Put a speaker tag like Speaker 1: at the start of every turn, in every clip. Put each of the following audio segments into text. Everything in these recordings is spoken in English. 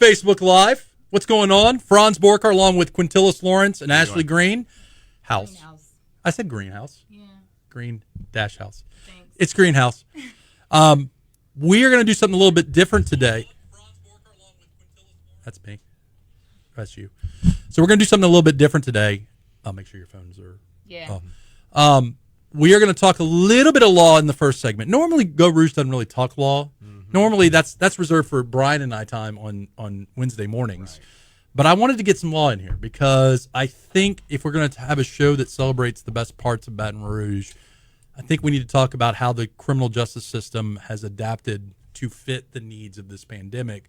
Speaker 1: Facebook Live. What's going on? Franz Borkar along with Quintilis Lawrence and Ashley Green. House. Greenhouse. I said greenhouse. Yeah. Green-house. Thanks. It's greenhouse. We are going to do something a little bit different today. That's me. That's you. So we're going to do something a little bit different today. I'll make sure your phones are.
Speaker 2: Yeah.
Speaker 1: We are going to talk a little bit of law in the first segment. Normally, Geaux Rouge doesn't really talk law. Mm-hmm. Normally, that's reserved for Brian and I time on Wednesday mornings. Right. But I wanted to get some law in here because I think if we're going to have a show that celebrates the best parts of Baton Rouge, I think we need to talk about how the criminal justice system has adapted to fit the needs of this pandemic.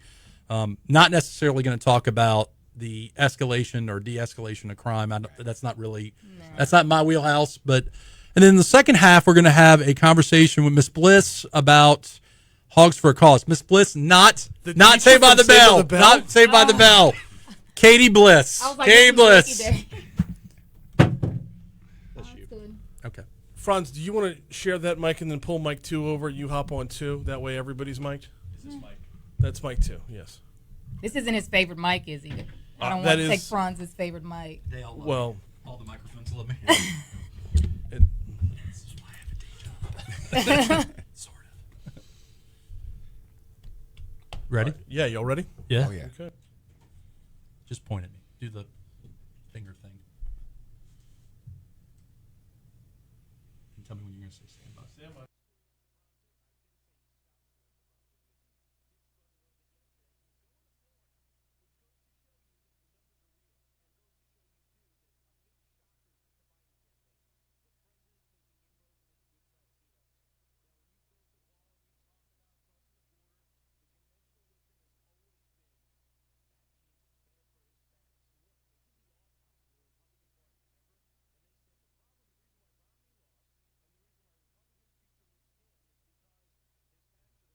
Speaker 1: Not necessarily going to talk about the escalation or de-escalation of crime. That's not really, that's not my wheelhouse. And then in the second half, we're going to have a conversation with Miss Bliss about Hogs for a Cause. Miss Bliss, not Saved by the Bell. Not Saved by the Bell. Katie Bliss.
Speaker 2: Like,
Speaker 1: Katie Bliss.
Speaker 2: That's you.
Speaker 1: Okay.
Speaker 3: Franz, do you want to share that mic and then pull mic 2 over and you hop on 2? That way everybody's mic'd?
Speaker 1: Is this mic?
Speaker 3: That's mic 2, yes.
Speaker 2: This isn't his favorite mic, is he? I don't want to take Franz's favorite mic.
Speaker 1: They all love me. All the microphones love me. This is why I have a day job. Sort of. Ready?
Speaker 3: Yeah, y'all ready?
Speaker 1: Yeah.
Speaker 4: Oh, yeah.
Speaker 3: Okay.
Speaker 1: Just point at me. Do the finger thing. And tell me when you're going to say stand by.
Speaker 3: Stand by.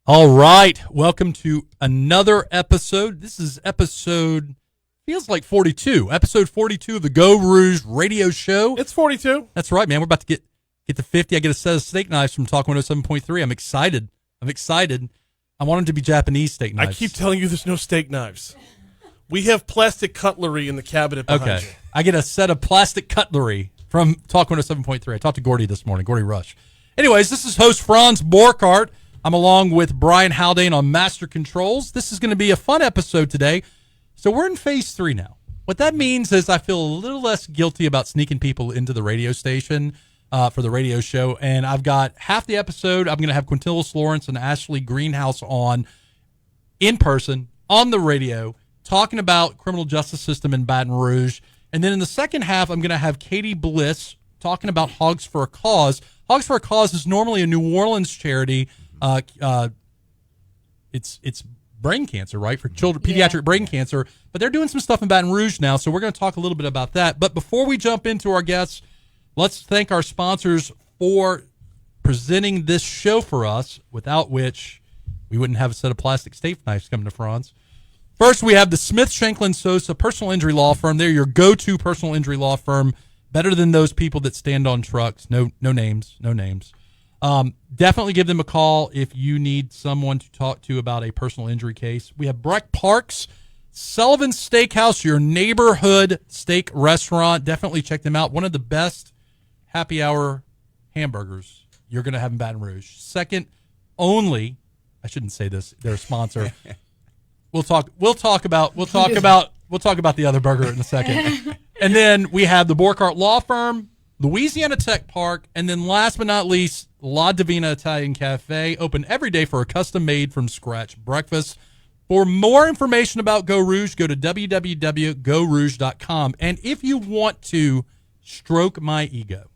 Speaker 1: All right. Welcome to another episode. This is episode, feels like 42. Episode 42 of the Geaux Rouge radio show.
Speaker 3: It's 42.
Speaker 1: That's right, man. We're about to get to 50. I get a set of steak knives from Talk 107.3. I'm excited. I want them to be Japanese steak knives.
Speaker 3: I keep telling you there's no steak knives. We have plastic cutlery in the cabinet behind you.
Speaker 1: I get a set of plastic cutlery from Talk 107.3. I talked to Gordy this morning, Gordy Rush. Anyways, this is host Franz Borkart. I'm along with Brian Haldane on Master Controls. This is going to be a fun episode today. So we're in phase 3 now. What that means is I feel a little less guilty about sneaking people into the radio station for the radio show. And I've got half the episode. I'm going to have Quintilis Lawrence and Ashley Greenhouse on in person on the radio talking about criminal justice system in Baton Rouge. And then in the second half, I'm going to have Katie Bliss talking about Hogs for a Cause. Hogs for a Cause is normally a New Orleans charity. It's brain cancer, right? For children, pediatric brain cancer. But they're doing some stuff in Baton Rouge now, so we're going to talk a little bit about that. But before we jump into our guests, let's thank our sponsors for presenting this show for us, without which we wouldn't have a set of plastic steak knives coming to Franz. First, we have the Smith Shanklin Sosa personal injury law firm. They're your go-to personal injury law firm, better than those people that stand on trucks. No names. Definitely give them a call if you need someone to talk to about a personal injury case. We have Breck Parks, Sullivan's Steakhouse, your neighborhood steak restaurant. Definitely check them out. One of the best happy hour hamburgers you're going to have in Baton Rouge. Second only, I shouldn't say this, they're a sponsor. We'll talk about the other burger in a second. And then we have the Borkart Law Firm, Louisiana Tech Park, and then last but not least, La Divina Italian Cafe, open every day for a custom-made from scratch breakfast. For more information about Geaux Rouge, go to www.gauxrouge.com. And if you want to stroke my ego,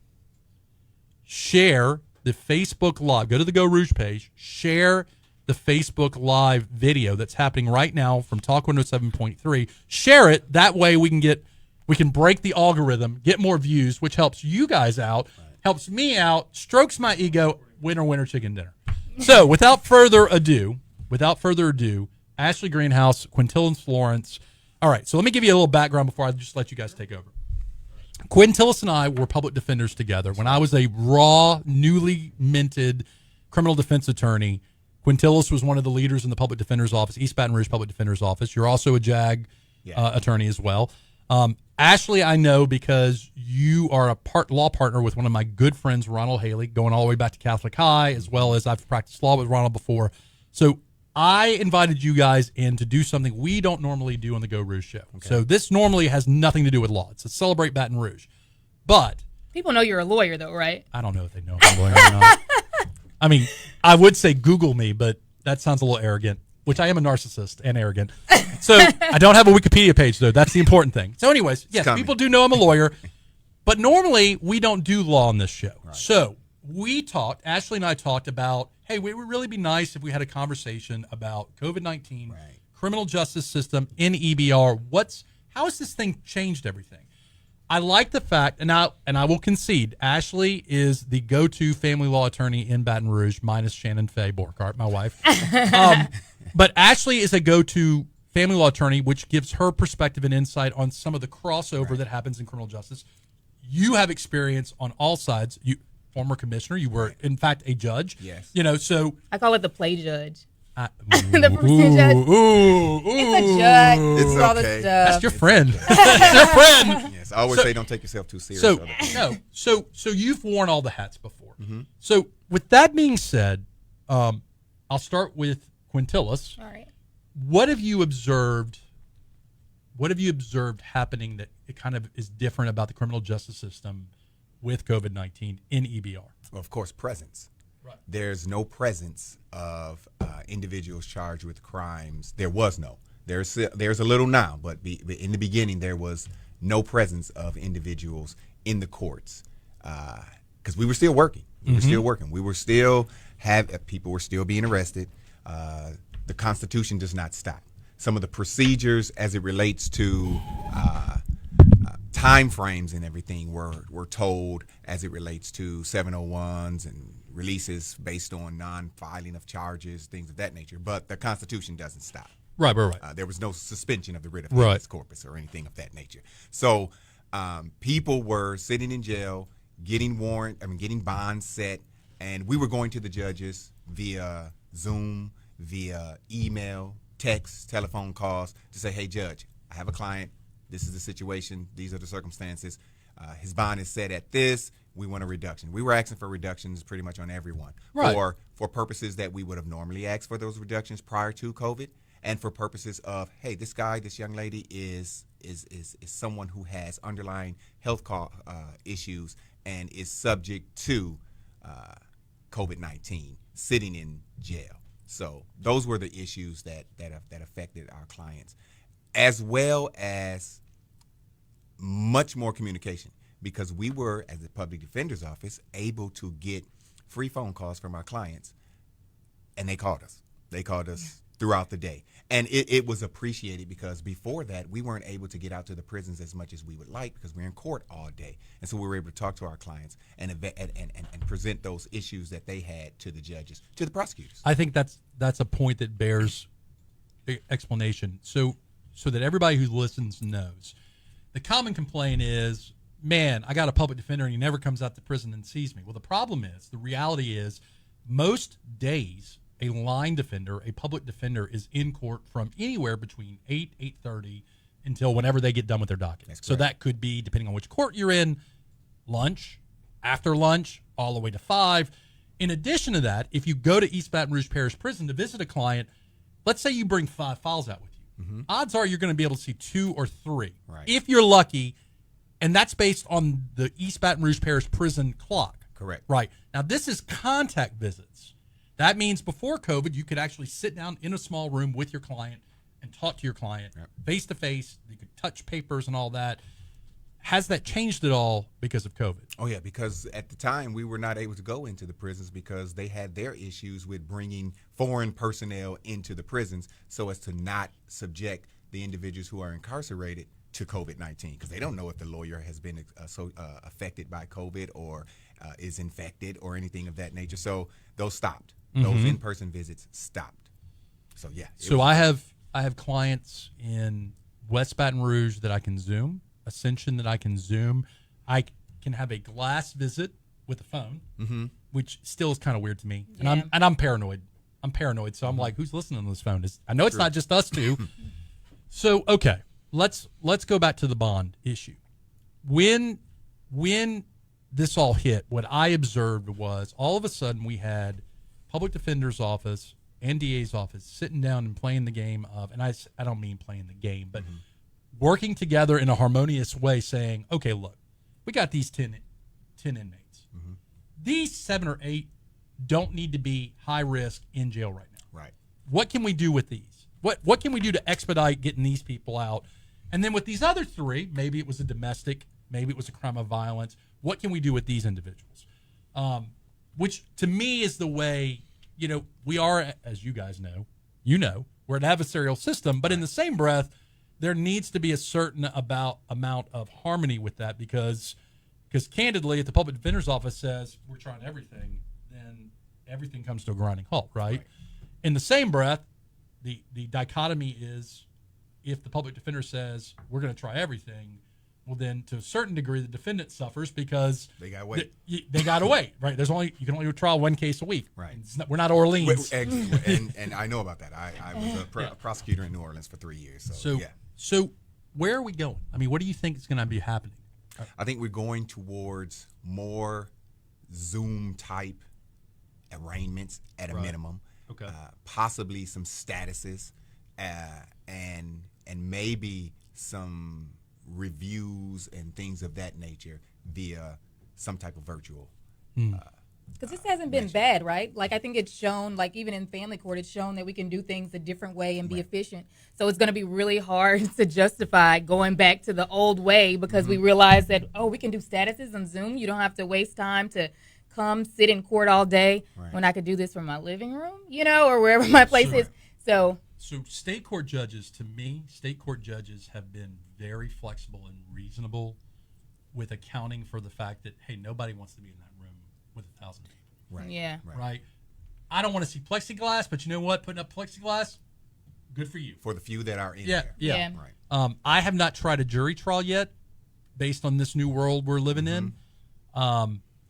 Speaker 1: share the Facebook Live. Go to the Geaux Rouge page, share the Facebook Live video that's happening right now from Talk 107.3. Share it. That way we can break the algorithm, get more views, which helps you guys out, helps me out, strokes my ego, winner chicken dinner. So without further ado, Ashley Greenhouse, Quintilis Lawrence. All right, so let me give you a little background before I just let you guys take over. Quintilis and I were public defenders together when I was a raw, newly minted criminal defense attorney. Quintilis was one of the leaders in the public defender's office, East Baton Rouge public defender's office. You're also a JAG attorney as well. Ashley, I know because you are a law partner with one of my good friends, Ronald Haley, going all the way back to Catholic High, as well as I've practiced law with Ronald before. So I invited you guys in to do something we don't normally do on the Geaux Rouge show. Okay. So this normally has nothing to do with law. It's a Celebrate Baton Rouge. But
Speaker 2: people know you're a lawyer, though, right?
Speaker 1: I don't know if they know if I'm a lawyer or not. I mean, I would say Google me, but that sounds a little arrogant, which I am a narcissist and arrogant. So I don't have a Wikipedia page, though. That's the important thing. So anyways, yes, people do know I'm a lawyer, but normally we don't do law on this show. Right. So Ashley and I talked about, hey, it would really be nice if we had a conversation about COVID-19, criminal justice system in EBR. How has this thing changed everything? I like the fact, and I will concede, Ashley is the go-to family law attorney in Baton Rouge, minus Shannon Faye Borkart, my wife. But Ashley is a go-to family law attorney, which gives her perspective and insight on some of the crossover that happens in criminal justice. You have experience on all sides. You former commissioner. You were, in fact, a judge.
Speaker 4: Yes.
Speaker 2: So I call it the play judge.
Speaker 1: The
Speaker 2: person judge. It's a judge.
Speaker 4: It's
Speaker 2: all
Speaker 4: okay.
Speaker 1: That's your friend. That's your friend.
Speaker 4: Yes, I always say don't take yourself too serious.
Speaker 1: So you've worn all the hats before. Mm-hmm. So with that being said, I'll start with Quintilis.
Speaker 2: All right.
Speaker 1: What have you observed? What have you observed happening that it kind of is different about the criminal justice system with COVID-19 in EBR?
Speaker 4: Well, of course, presence.
Speaker 1: Right.
Speaker 4: There's no presence of individuals charged with crimes. There was no. There's a little now, but in the beginning there was no presence of individuals in the courts because we were still working. We were still working. We were still people were still being arrested. The Constitution does not stop. Some of the procedures as it relates to time frames and everything were told as it relates to 701s and releases based on non-filing of charges, things of that nature. But the Constitution doesn't stop.
Speaker 1: Right.
Speaker 4: There was no suspension of the writ of habeas corpus or anything of that nature. So people were sitting in jail, getting bonds set, and we were going to the judges via Zoom, via email, text, telephone calls to say, hey, judge, I have a client. This is the situation. These are the circumstances. His bond is set at this. We want a reduction. We were asking for reductions pretty much on everyone for purposes that we would have normally asked for those reductions prior to COVID, and for purposes of, hey, this young lady is someone who has underlying health issues and is subject to COVID-19, sitting in jail. So those were the issues that affected our clients, as well as much more communication, because we were, as the public defender's office, able to get free phone calls from our clients, and they called us. They called us throughout the day, and it was appreciated, because before that we weren't able to get out to the prisons as much as we would like because we're in court all day, and so we were able to talk to our clients and present those issues that they had to the judges, to the prosecutors.
Speaker 1: I think that's a point that bears explanation, so that everybody who listens knows. The common complaint is, man, I got a public defender and he never comes out to prison and sees me. Well, the reality is, most days a line defender, a public defender, is in court from anywhere between 8:30 until whenever they get done with their docket. So that could be, depending on which court you're in, lunch, after lunch, all the way to 5. In addition to that, if you go to East Baton Rouge Parish Prison to visit a client, let's say you bring 5 files out with you. Odds are you're going to be able to see 2 or 3, if you're lucky, and that's based on the East Baton Rouge Parish Prison clock.
Speaker 4: Correct.
Speaker 1: Right. Now, this is contact visits. That means before COVID, you could actually sit down in a small room with your client and talk to your client face-to-face. You could touch papers and all that. Has that changed at all because of COVID?
Speaker 4: Oh, yeah, because at the time we were not able to go into the prisons because they had their issues with bringing foreign personnel into the prisons so as to not subject the individuals who are incarcerated to COVID-19, because they don't know if the lawyer has been affected by COVID or is infected or anything of that nature. So those stopped. Those in-person visits stopped. So, yeah.
Speaker 1: So I have clients in West Baton Rouge that I can Zoom, Ascension that I can Zoom. I can have a glass visit with a phone, which still is kind of weird to me. And I'm paranoid. I'm paranoid, so I'm like, who's listening on this phone? I know it's not just us two. So, okay, let's go back to the bond issue. When this all hit, what I observed was all of a sudden we had public defender's office and DA's office sitting down and playing the game of, and I don't mean playing the game, but working together in a harmonious way, saying, okay, look, we got these 10 inmates. These 7 or 8 don't need to be high risk in jail right now.
Speaker 4: Right.
Speaker 1: What can we do with these? What can we do to expedite getting these people out? And then with these other 3, maybe it was a domestic, maybe it was a crime of violence. What can we do with these individuals? Which to me is the way, we are, as you guys know, we're an adversarial system, but in the same breath, there needs to be a certain amount of harmony with that because candidly, if the public defender's office says we're trying everything, then everything comes to a grinding halt, right? In the same breath, the dichotomy is if the public defender says we're going to try everything, well, then to a certain degree, the defendant suffers because
Speaker 4: they got to wait.
Speaker 1: They got to wait, right? You can only trial one case a week,
Speaker 4: right?
Speaker 1: We're not Orleans,
Speaker 4: and I know about that. I was a prosecutor in New Orleans for 3 years.
Speaker 1: So where are we going? I mean, what do you think is going to be happening?
Speaker 4: I think we're going towards more Zoom type arraignments at a minimum.
Speaker 1: Okay.
Speaker 4: Possibly some statuses, and maybe some reviews and things of that nature via some type of virtual.
Speaker 2: Because this hasn't been bad, right? Like I think it's shown, like even in family court, it's shown that we can do things a different way and be efficient. So it's going to be really hard to justify going back to the old way because we realize that, we can do statuses on Zoom. You don't have to waste time to come sit in court all day when I could do this from my living room, or wherever my place is. So
Speaker 1: state court judges, to me, have been very flexible and reasonable with accounting for the fact that, hey, nobody wants to be in that room with 1,000 people.
Speaker 4: Right.
Speaker 2: Yeah.
Speaker 1: Right. I don't want to see plexiglass, but you know what? Putting up plexiglass, good for you.
Speaker 4: For the few that are in
Speaker 1: there.
Speaker 2: Yeah.
Speaker 4: Right.
Speaker 1: I have not tried a jury trial yet based on this new world we're living in.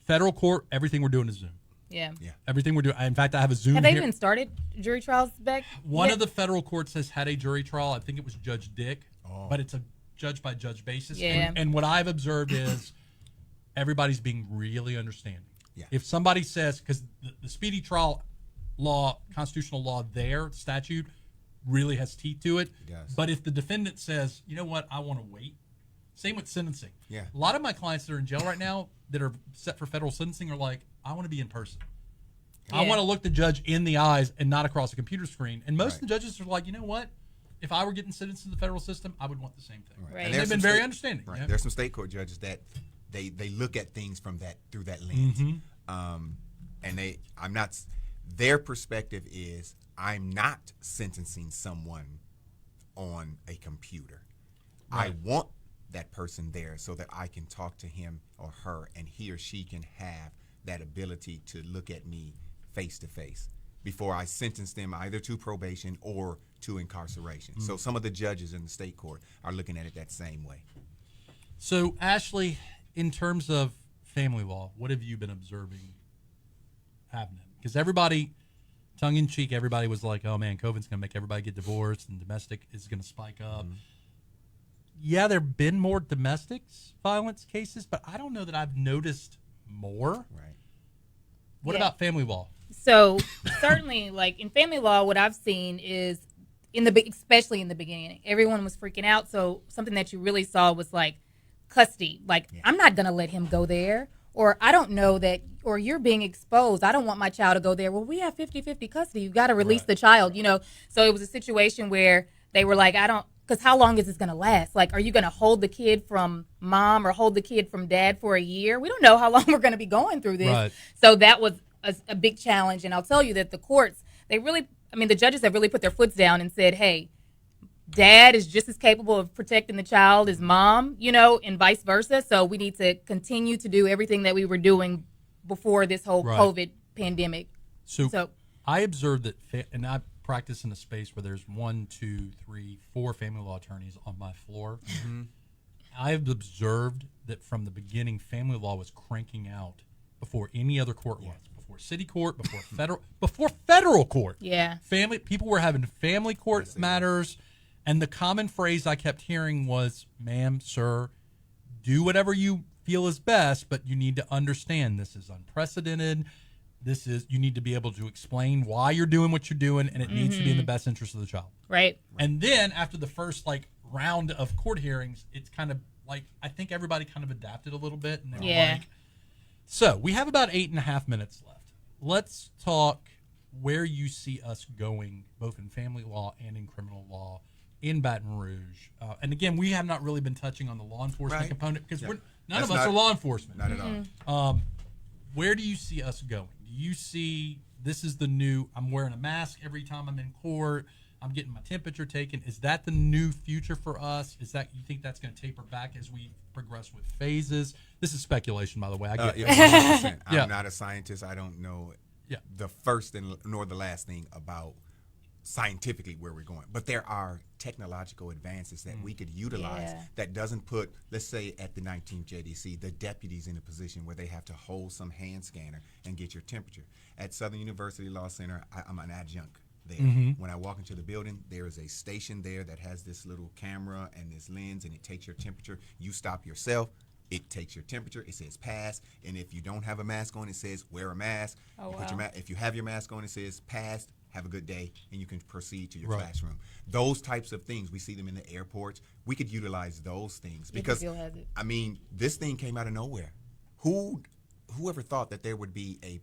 Speaker 1: Federal court, everything we're doing is Zoom.
Speaker 2: Yeah.
Speaker 1: Everything we're doing. In fact, I have a Zoom
Speaker 2: Have they
Speaker 1: here.
Speaker 2: even started jury trials back?
Speaker 1: One of the federal courts has had a jury trial. I think it was Judge Dick, but it's a judge-by-judge basis.
Speaker 2: Yeah.
Speaker 1: And what I've observed is everybody's being really understanding.
Speaker 4: Yeah.
Speaker 1: If somebody says, because the speedy trial law, constitutional law there, statute, really has teeth to it.
Speaker 4: It does.
Speaker 1: But if the defendant says, you know what, I want to wait. Same with sentencing.
Speaker 4: Yeah.
Speaker 1: A lot of my clients that are in jail right now that are set for federal sentencing are like, I want to be in person. I want to look the judge in the eyes and not across a computer screen. And most of the judges are like, you know what? If I were getting sentenced in the federal system, I would want the same thing.
Speaker 2: Right.
Speaker 1: And they've been very understanding.
Speaker 4: Right.
Speaker 1: Yeah.
Speaker 4: There's some state court judges that they look at things through that lens. And their perspective is I'm not sentencing someone on a computer.
Speaker 1: Right.
Speaker 4: I want that person there so that I can talk to him or her and he or she can have that ability to look at me face to face before I sentence them either to probation or to incarceration. So some of the judges in the state court are looking at it that same way.
Speaker 1: So, Ashley, in terms of family law, what have you been observing happening? Because everybody, tongue-in-cheek, everybody was like, oh, man, COVID's going to make everybody get divorced and domestic is going to spike up. Yeah, there have been more domestic violence cases, but I don't know that I've noticed more.
Speaker 4: Right.
Speaker 1: What about family law?
Speaker 2: So certainly, like in family law, what I've seen is especially in the beginning, everyone was freaking out. So something that you really saw was like custody. Like, I'm not going to let him go there. Or I don't know that, or you're being exposed. I don't want my child to go there. Well, we have 50-50 custody. You've got to release the child, So it was a situation where they were like, because how long is this going to last? Like, are you going to hold the kid from mom or hold the kid from dad for a year? We don't know how long we're going to be going through this.
Speaker 1: Right.
Speaker 2: So that was a big challenge. And I'll tell you that the courts, the judges have really put their foot down and said, hey, dad is just as capable of protecting the child as mom, and vice versa. So we need to continue to do everything that we were doing before this whole COVID pandemic.
Speaker 1: So I observed that, and I practice in a space where there's 1, 2, 3, 4 family law attorneys on my floor. I've observed that from the beginning, family law was cranking out before any other court was, before before city court, before federal court.
Speaker 2: Yeah.
Speaker 1: People were having family court matters, and the common phrase I kept hearing was, "Ma'am, sir, do whatever you feel is best, but you need to understand this is unprecedented. You need to be able to explain why you're doing what you're doing, and it needs to be in the best interest of the child."
Speaker 2: Right.
Speaker 1: And then after the first round of court hearings, it's kind of I think everybody kind of adapted a little bit, and they were so we have about 8.5 minutes left. Let's talk where you see us going, both in family law and in criminal law in Baton Rouge. And again, we have not really been touching on the law enforcement component because none of us are law enforcement.
Speaker 4: Not at all.
Speaker 1: Where do you see us going? Do you see this is the new, I'm wearing a mask every time I'm in court, I'm getting my temperature taken? Is that the new future for us? You think that's going to taper back as we progress with phases? This is speculation, by the way. I get
Speaker 4: 100%. I'm not a scientist. I don't know the first nor the last thing about scientifically where we're going. But there are technological advances that we could utilize that doesn't put, let's say at the 19th JDC, the deputies in a position where they have to hold some hand scanner and get your temperature. At Southern University Law Center, I'm an adjunct there. When I walk into the building, there is a station there that has this little camera and this lens, and it takes your temperature. You stop yourself, it takes your temperature, it says pass, and if you don't have a mask on, it says wear a mask. If you have your mask on, it says passed, have a good day, and you can proceed to your classroom. Those types of things, we see them in the airports. We could utilize those things because, I mean, this thing came out of nowhere. Whoever thought that there would be a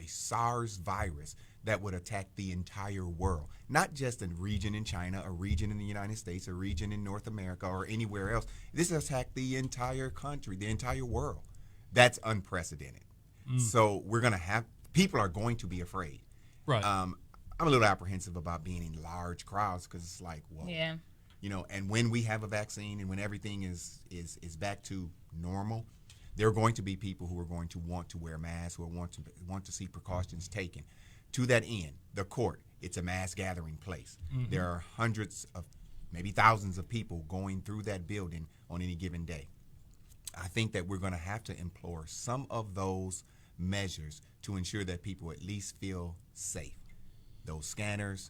Speaker 4: SARS virus that would attack the entire world, not just a region in China, a region in the United States, a region in North America, or anywhere else. This attacked the entire country, the entire world. That's unprecedented. So people are going to be afraid.
Speaker 1: Right.
Speaker 4: I'm a little apprehensive about being in large crowds because it's like, whoa.
Speaker 2: Yeah.
Speaker 4: And when we have a vaccine and when everything is back to normal, there are going to be people who are going to want to wear masks, who want to see precautions taken. To that end, the court, it's a mass gathering place. There are hundreds of, maybe thousands of people going through that building on any given day. I think that we're going to have to implore some of those measures to ensure that people at least feel safe. Those scanners,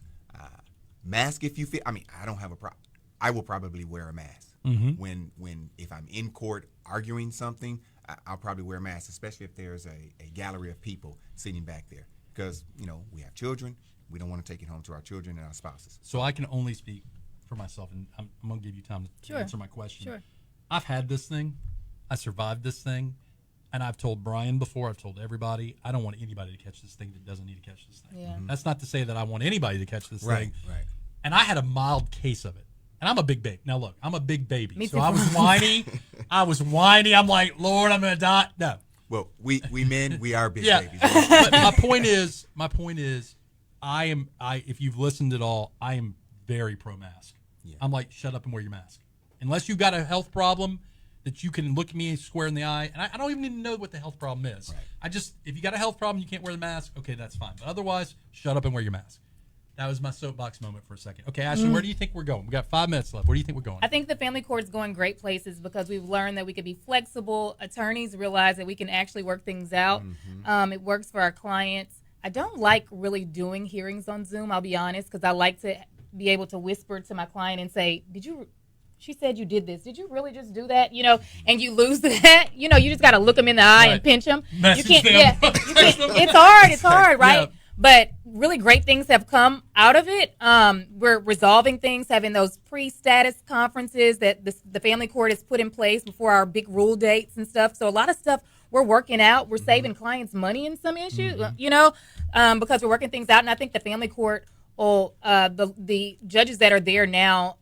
Speaker 4: mask if you feel, I don't have a problem. I will probably wear a mask. If I'm in court arguing something, I'll probably wear a mask, especially if there's a gallery of people sitting back there. Because, we have children. We don't want to take it home to our children and our spouses.
Speaker 1: So I can only speak for myself, and I'm going to give you time to answer my question.
Speaker 2: Sure.
Speaker 1: I've had this thing. I survived this thing. And I've told Brian before, I've told everybody, I don't want anybody to catch this thing that doesn't need to catch this thing.
Speaker 2: Yeah.
Speaker 1: That's not to say that I want anybody to catch this thing.
Speaker 4: Right.
Speaker 1: And I had a mild case of it. And I'm a big baby. Now, look, I'm a big baby.
Speaker 2: Me
Speaker 1: So
Speaker 2: too.
Speaker 1: I was whiny. I'm like, Lord, I'm going to die. No.
Speaker 4: Well, we men, we are big babies.
Speaker 1: But my point is, if you've listened at all, I am very pro-mask.
Speaker 4: Yeah.
Speaker 1: I'm like, shut up and wear your mask. Unless you've got a health problem that you can look me square in the eye, and I don't even need to know what the health problem is. Right. If you got a health problem, you can't wear the mask, okay, that's fine. But otherwise, shut up and wear your mask. That was my soapbox moment for a second. Okay, Ashley, where do you think we're going? We got 5 minutes left. Where do you think we're going?
Speaker 2: I think the family court's going great places because we've learned that we can be flexible. Attorneys realize that we can actually work things out. It works for our clients. I don't like really doing hearings on Zoom, I'll be honest, because I like to be able to whisper to my client and say, she said you did this. Did you really just do that? And you lose that. You just got to look them in the eye and pinch them.
Speaker 1: Message
Speaker 2: you can't,
Speaker 1: them.
Speaker 2: It's hard. It's hard, right?
Speaker 1: Yeah.
Speaker 2: But really great things have come out of it. We're resolving things, having those pre-status conferences that the family court has put in place before our big rule dates and stuff. So a lot of stuff we're working out. We're saving clients money in some issues, because we're working things out. And I think the family court, the judges that are there now,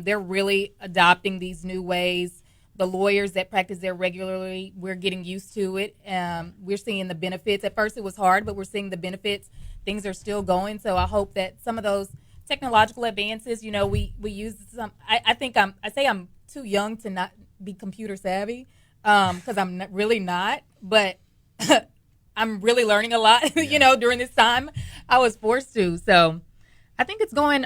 Speaker 2: they're really adopting these new ways. The lawyers that practice there regularly, we're getting used to it. We're seeing the benefits. At first it was hard, but we're seeing the benefits. Things are still going. So I hope that some of those technological advances, we use some. I think I'm too young to not be computer savvy because I'm really not. But I'm really learning a lot, during this time. I was forced to. So I think it's going.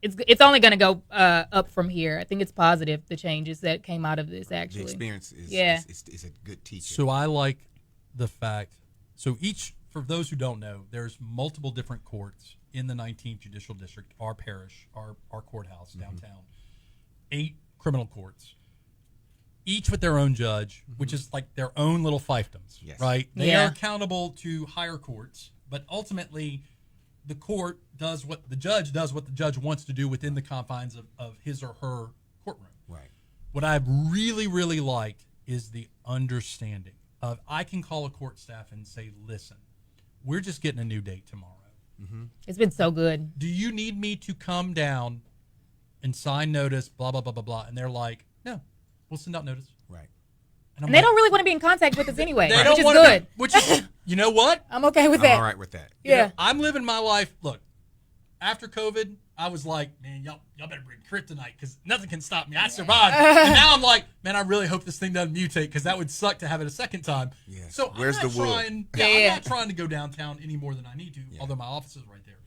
Speaker 2: It's only going to go up from here. I think it's positive, the changes that came out of this. Actually,
Speaker 4: the experience is a good teacher.
Speaker 1: So I like the fact. So for those who don't know, there's multiple different courts in the 19th Judicial District, our parish, our courthouse downtown. 8 criminal courts, each with their own judge, which is like their own little fiefdoms, right? They are accountable to higher courts, but ultimately the court does what the judge wants to do within the confines of his or her courtroom.
Speaker 4: Right.
Speaker 1: What I've really, really liked is the understanding of I can call a court staff and say, listen, we're just getting a new date tomorrow.
Speaker 2: It's been so good.
Speaker 1: Do you need me to come down and sign notice, blah, blah, blah, blah, blah? And they're like, no, we'll send out notice.
Speaker 4: Right.
Speaker 2: And they don't really want to be in contact with us anyway,
Speaker 1: They
Speaker 2: which
Speaker 1: don't
Speaker 2: is
Speaker 1: want
Speaker 2: good.
Speaker 1: which is, you know what?
Speaker 2: I'm okay with
Speaker 4: I'm
Speaker 2: that.
Speaker 4: all right with that.
Speaker 2: Yeah.
Speaker 1: I'm living my life. Look, after COVID, I was like, man, y'all better bring kryptonite because nothing can stop me. I survived. And now I'm like, man, I really hope this thing doesn't mutate because that would suck to have it a second time.
Speaker 4: Yes.
Speaker 1: So
Speaker 4: Where's
Speaker 1: I'm
Speaker 4: the
Speaker 1: not
Speaker 4: wood?
Speaker 1: trying. I'm not trying to go downtown any more than I need to. Although my office is right there. I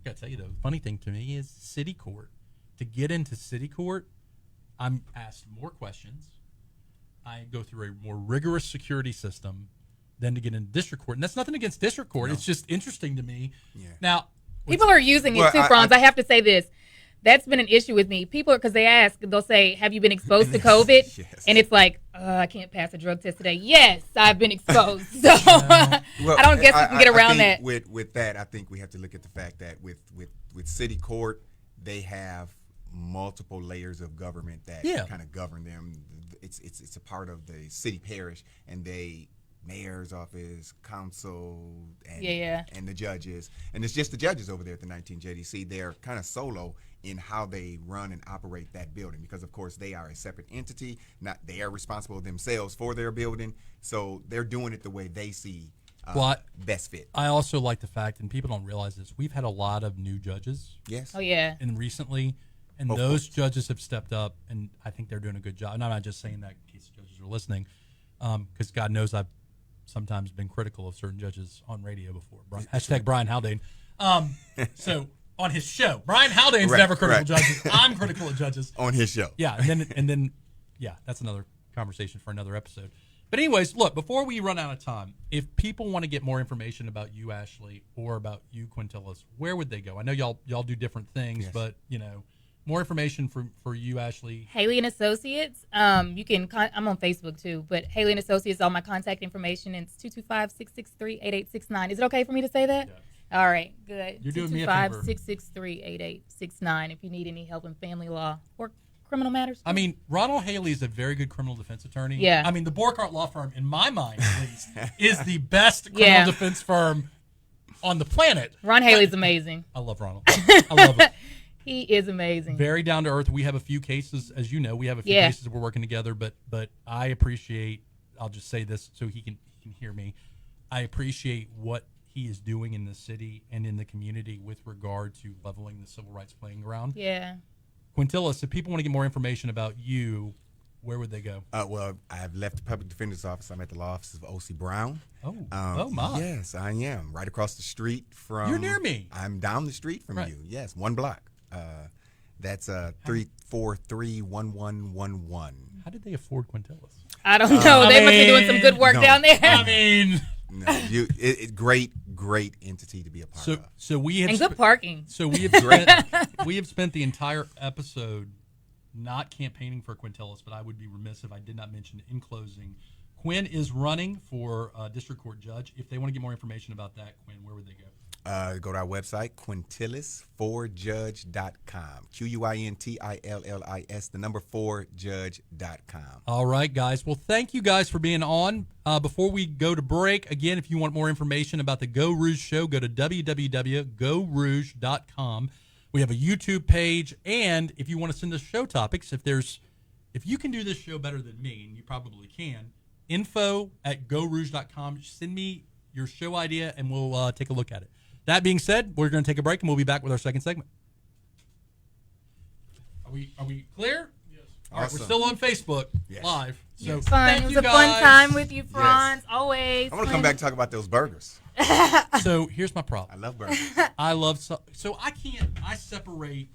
Speaker 1: gotta tell you though, the funny thing to me is city court. To get into city court, I'm asked more questions. I go through a more rigorous security system than to get into district court. And that's nothing against district court. No. It's just interesting to me. Yeah. Now,
Speaker 2: people are using it too, Franz. I have to say this. That's been an issue with me. People, because they'll say, have you been exposed to COVID?
Speaker 4: Yes.
Speaker 2: And it's like, I can't pass a drug test today. Yes, I've been exposed. So I don't guess we can get around that.
Speaker 4: With that, I think we have to look at the fact that with city court, they have multiple layers of government that kind of govern them. It's a part of the city parish, and mayor's office, council, and the judges. And it's just the judges over there at the 19 JDC. They're kind of solo in how they run and operate that building because, of course, they are a separate entity. They are responsible themselves for their building, so they're doing it the way they see best fit.
Speaker 1: I also like the fact, and people don't realize this, we've had a lot of new judges.
Speaker 4: Yes.
Speaker 2: Oh, yeah.
Speaker 1: And recently, and those judges have stepped up, and I think they're doing a good job. And I'm not just saying that in case judges are listening, because God knows I've sometimes been critical of certain judges on radio before. Hashtag Brian Haldane. So on his show, Brian Haldane's never critical of judges. I'm critical of judges
Speaker 4: on his show.
Speaker 1: Yeah, and then that's another conversation for another episode. But anyways, look, before we run out of time, if people want to get more information about you, Ashley, or about you, Quintilis, where would they go? I know y'all do different things, but more information for you, Ashley.
Speaker 2: Haley and Associates. You can. I'm on Facebook too, but Haley and Associates. All my contact information. It's 225-663-8869. Is it okay for me to say that? Yeah. All right, good.
Speaker 1: You're doing me a favor.
Speaker 2: 225-663-8869. If you need any help in family law or criminal matters.
Speaker 1: I mean, Ronald Haley is a very good criminal defense attorney.
Speaker 2: Yeah.
Speaker 1: I mean, the Borkart Law Firm, in my mind at least, is the best criminal defense firm on the planet.
Speaker 2: Ron Haley's amazing.
Speaker 1: I love Ronald. I love him.
Speaker 2: He is amazing.
Speaker 1: Very down to earth. We have a few cases, as you know, cases that we're working together, but I appreciate, I'll just say this so he can hear me. I appreciate what he is doing in the city and in the community with regard to leveling the civil rights playing ground.
Speaker 2: Yeah.
Speaker 1: Quintilis, if people want to get more information about you, where would they go?
Speaker 4: Well, I've left the public defender's office. I'm at the law office of O.C. Brown.
Speaker 1: Oh my.
Speaker 4: Yes, I am. Right across the street from...
Speaker 1: You're near me.
Speaker 4: I'm down the street from you. Yes, 1 block. That's 343-1111.
Speaker 1: How did they afford Quintilis?
Speaker 2: I don't know. They must be doing some good work down there.
Speaker 1: I mean...
Speaker 4: No, great entity to be a part of.
Speaker 1: So we have
Speaker 2: good parking.
Speaker 1: So we have spent the entire episode not campaigning for Quintilis, but I would be remiss if I did not mention in closing, Quinn is running for district court judge. If they want to get more information about that, Quinn, where would they go?
Speaker 4: Go to our website, quintilis4judge.com. QUINTILLIS, 4judge.com.
Speaker 1: All right, guys. Well, thank you guys for being on. Before we go to break, again, if you want more information about the Geaux Rouge show, go to www.geauxrouge.com. We have a YouTube page, and if you want to send us show topics, if you can do this show better than me, and you probably can, info@geauxrouge.com. Send me your show idea, and we'll take a look at it. That being said, we're going to take a break, and we'll be back with our second segment. Are we clear? Yes. All right, we're still on Facebook live. So
Speaker 2: it's fun. It was a fun time with you, Franz. Always.
Speaker 4: I want to come back and talk about those burgers.
Speaker 1: So here's my problem.
Speaker 4: I love burgers.
Speaker 1: So I separate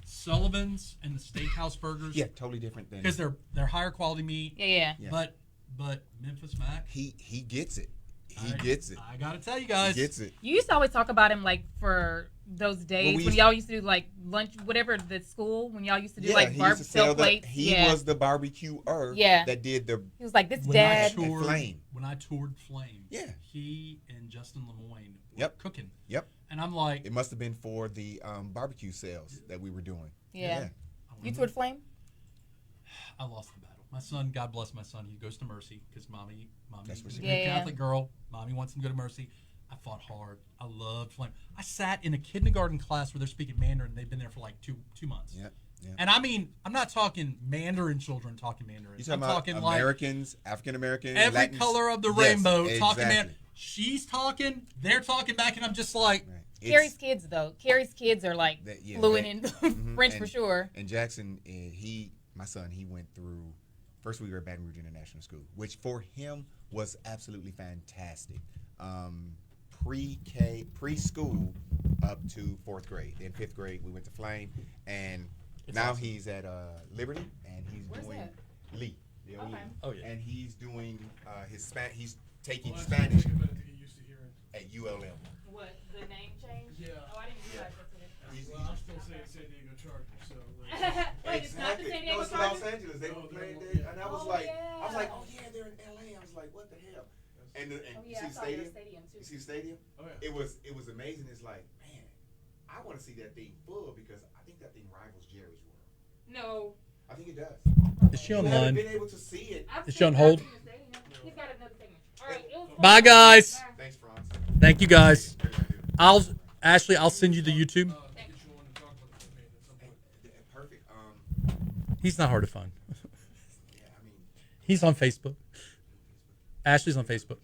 Speaker 1: Sullivan's and the steakhouse burgers.
Speaker 4: Yeah, totally different than,
Speaker 1: because they're higher quality meat.
Speaker 2: Yeah.
Speaker 1: But Memphis Mac,
Speaker 4: he gets it. He gets it.
Speaker 1: I gotta tell you
Speaker 4: He
Speaker 1: guys.
Speaker 4: gets it.
Speaker 2: You used to always talk about him like for those days
Speaker 4: we
Speaker 2: when
Speaker 4: used-
Speaker 2: y'all used to do like lunch, whatever the school when y'all used to do
Speaker 4: Yeah,
Speaker 2: like
Speaker 4: he used to sell
Speaker 2: plates.
Speaker 4: He was the barbecuer.
Speaker 2: Yeah.
Speaker 4: That did the.
Speaker 2: He was like this
Speaker 1: When I
Speaker 2: dad.
Speaker 1: toured,
Speaker 4: Flame.
Speaker 1: when I toured Flame,
Speaker 4: Yeah.
Speaker 1: he and Justin Lemoyne were
Speaker 4: Yep.
Speaker 1: cooking.
Speaker 4: Yep.
Speaker 1: And I'm like,
Speaker 4: It must have been for the barbecue sales that we were doing.
Speaker 2: Yeah. You toured Flame?
Speaker 1: I lost the battle. My son, God bless my son, he goes to Mercy because mommy
Speaker 4: That's what
Speaker 1: is a
Speaker 4: she
Speaker 1: good
Speaker 2: did. Yeah.
Speaker 1: Catholic girl. Mommy wants him to go to Mercy. I fought hard. I loved Flame. I sat in a kindergarten class where they're speaking Mandarin. They've been there for like two months.
Speaker 4: Yeah. Yeah.
Speaker 1: And I mean, I'm not talking Mandarin children talking Mandarin.
Speaker 4: You
Speaker 1: I'm
Speaker 4: talking
Speaker 1: talking
Speaker 4: about
Speaker 1: like
Speaker 4: Americans, African Americans,
Speaker 1: every
Speaker 4: Latins?
Speaker 1: color of the
Speaker 4: Yes,
Speaker 1: rainbow talking
Speaker 4: exactly.
Speaker 1: Mandarin. She's talking, they're talking back, and I'm just like,
Speaker 4: Right.
Speaker 2: Carrie's kids though. Carrie's kids are like fluent in French for
Speaker 4: and-
Speaker 2: sure.
Speaker 4: And Jackson, my son, he went through. First, we were at Baton Rouge International School, which for him was absolutely fantastic. Pre-K, preschool up to 4th grade. Then 5th grade, we went to Flame, and now
Speaker 1: awesome.
Speaker 4: he's at Liberty, and he's
Speaker 2: Where's
Speaker 4: doing
Speaker 2: that?
Speaker 4: Lee. The old
Speaker 2: Okay.
Speaker 4: Lee.
Speaker 1: Oh, yeah.
Speaker 4: And he's doing his He's taking
Speaker 3: Well,
Speaker 4: Spanish
Speaker 3: take a minute to get used to hearing.
Speaker 4: at ULM.
Speaker 2: What, the name change?
Speaker 3: Yeah.
Speaker 2: Oh, I didn't realize that's what it
Speaker 3: Well, I'm still saying San Diego Chargers, so.
Speaker 2: Wait, it's not the San Diego
Speaker 4: No, it's
Speaker 2: Chargers?
Speaker 4: Los Angeles. They
Speaker 3: Oh,
Speaker 4: were
Speaker 3: they're
Speaker 4: playing
Speaker 3: in-
Speaker 4: there,
Speaker 3: yeah.
Speaker 4: and I was
Speaker 2: Oh,
Speaker 4: like,
Speaker 2: yeah.
Speaker 4: oh yeah, they're in LA. I was like, what the hell? And
Speaker 2: Oh,
Speaker 4: you
Speaker 2: yeah, I
Speaker 4: see the
Speaker 2: saw their
Speaker 4: stadium?
Speaker 2: stadium too.
Speaker 4: You see the stadium?
Speaker 3: Oh, yeah.
Speaker 4: It was amazing. It's like, man, I want to see that thing full because I think that thing rivals Jerry's World.
Speaker 2: No.
Speaker 4: I think it does.
Speaker 1: is she
Speaker 4: I haven't
Speaker 1: online?
Speaker 4: been able to see it.
Speaker 2: I've
Speaker 1: Is she
Speaker 2: seen-
Speaker 1: on hold?
Speaker 2: I've seen the stadium. He's got another segment. All right, it was fun.
Speaker 1: Bye, guys.
Speaker 2: Bye.
Speaker 4: Thanks, Franz.
Speaker 1: Thank you guys. Ashley, I'll send you the YouTube.
Speaker 3: Get you on to talk about the campaign at some point.
Speaker 4: Perfect.
Speaker 1: He's not hard to find.
Speaker 4: Yeah, I mean,
Speaker 1: He's on Facebook. Ashley's on Facebook.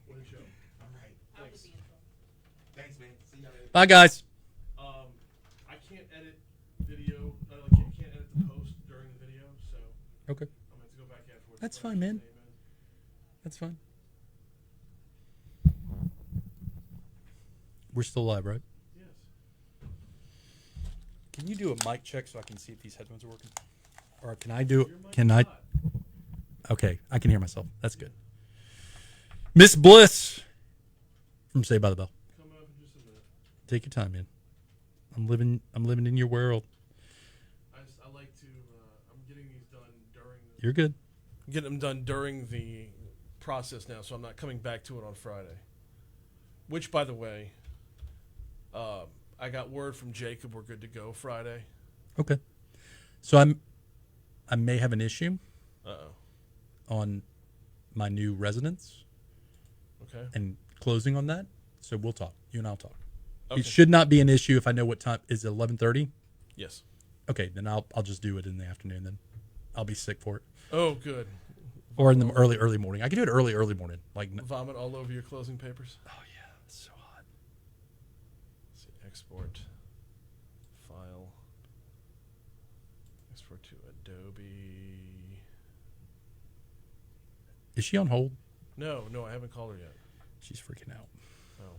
Speaker 3: What a show.
Speaker 4: all right.
Speaker 3: Thanks.
Speaker 4: Thanks, man. See you later.
Speaker 1: Bye, guys.
Speaker 3: I can't edit video. I can't edit the post during the video, so
Speaker 1: Okay.
Speaker 3: I'm going to go back afterwards.
Speaker 1: That's
Speaker 3: Put
Speaker 1: fine, man.
Speaker 3: his name in.
Speaker 1: That's fine. We're still live, right?
Speaker 3: Yes.
Speaker 1: Can you do a mic check so I can see if these headphones are working? Or can I do
Speaker 3: Your mic
Speaker 1: can
Speaker 3: is
Speaker 1: I?
Speaker 3: hot.
Speaker 1: Okay, I can hear myself. That's good. Miss Bliss from Saved by the Bell.
Speaker 3: Coming up in just a minute.
Speaker 1: Take your time, man. I'm living in your world.
Speaker 3: I like to. I'm getting these done during.
Speaker 1: You're good.
Speaker 3: Getting them done during the process now, so I'm not coming back to it on Friday. Which, by the way, I got word from Jacob we're good to go Friday.
Speaker 1: Okay. So I may have an issue
Speaker 3: Uh-oh.
Speaker 1: on my new residence
Speaker 3: Okay.
Speaker 1: and closing on that. So we'll talk. You and I'll talk.
Speaker 3: Okay.
Speaker 1: It should not be an issue if I know what time is it 11:30.
Speaker 3: Yes.
Speaker 1: Okay, then I'll just do it in the afternoon. Then I'll be sick for it,
Speaker 3: Oh, good.
Speaker 1: or in the early morning. I can do it early morning. Like
Speaker 3: Vomit all over your closing papers.
Speaker 1: oh yeah, it's so hot.
Speaker 3: Let's see, export file. Export to Adobe.
Speaker 1: Is she on hold?
Speaker 3: No, I haven't called her yet.
Speaker 1: She's freaking out.
Speaker 3: Oh.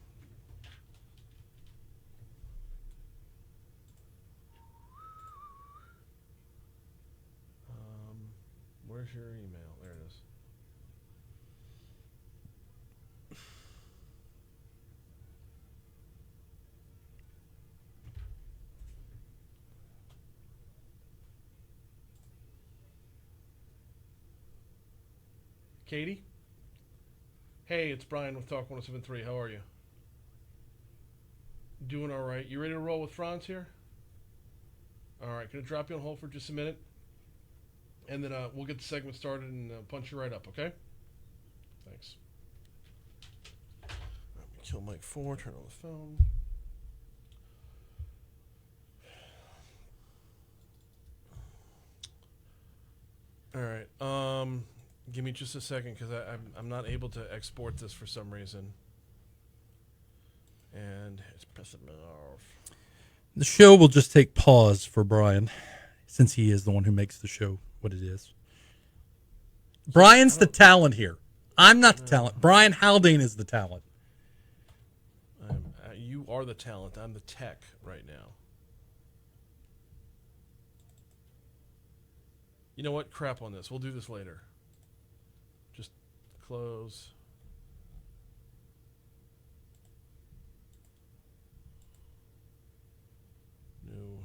Speaker 3: Where's your email? There it is. Katie? Hey, it's Brian with Talk 107.3. How are you? Doing all right. You ready to roll with Franz here? All right, gonna drop you on hold for just a minute, and then we'll get the segment started and punch you right up, okay? Thanks. Let me kill Mike 4, turn on the phone. All right, give me just a second because I'm not able to export this for some reason, and it's pissing me off.
Speaker 1: The show will just take pause for Brian, since he is the one who makes the show what it is. Brian's the talent here. I'm not the talent. Brian Haldane is the talent.
Speaker 3: You are the talent. I'm the tech right now. You know what? Crap on this. We'll do this later. Just close. New.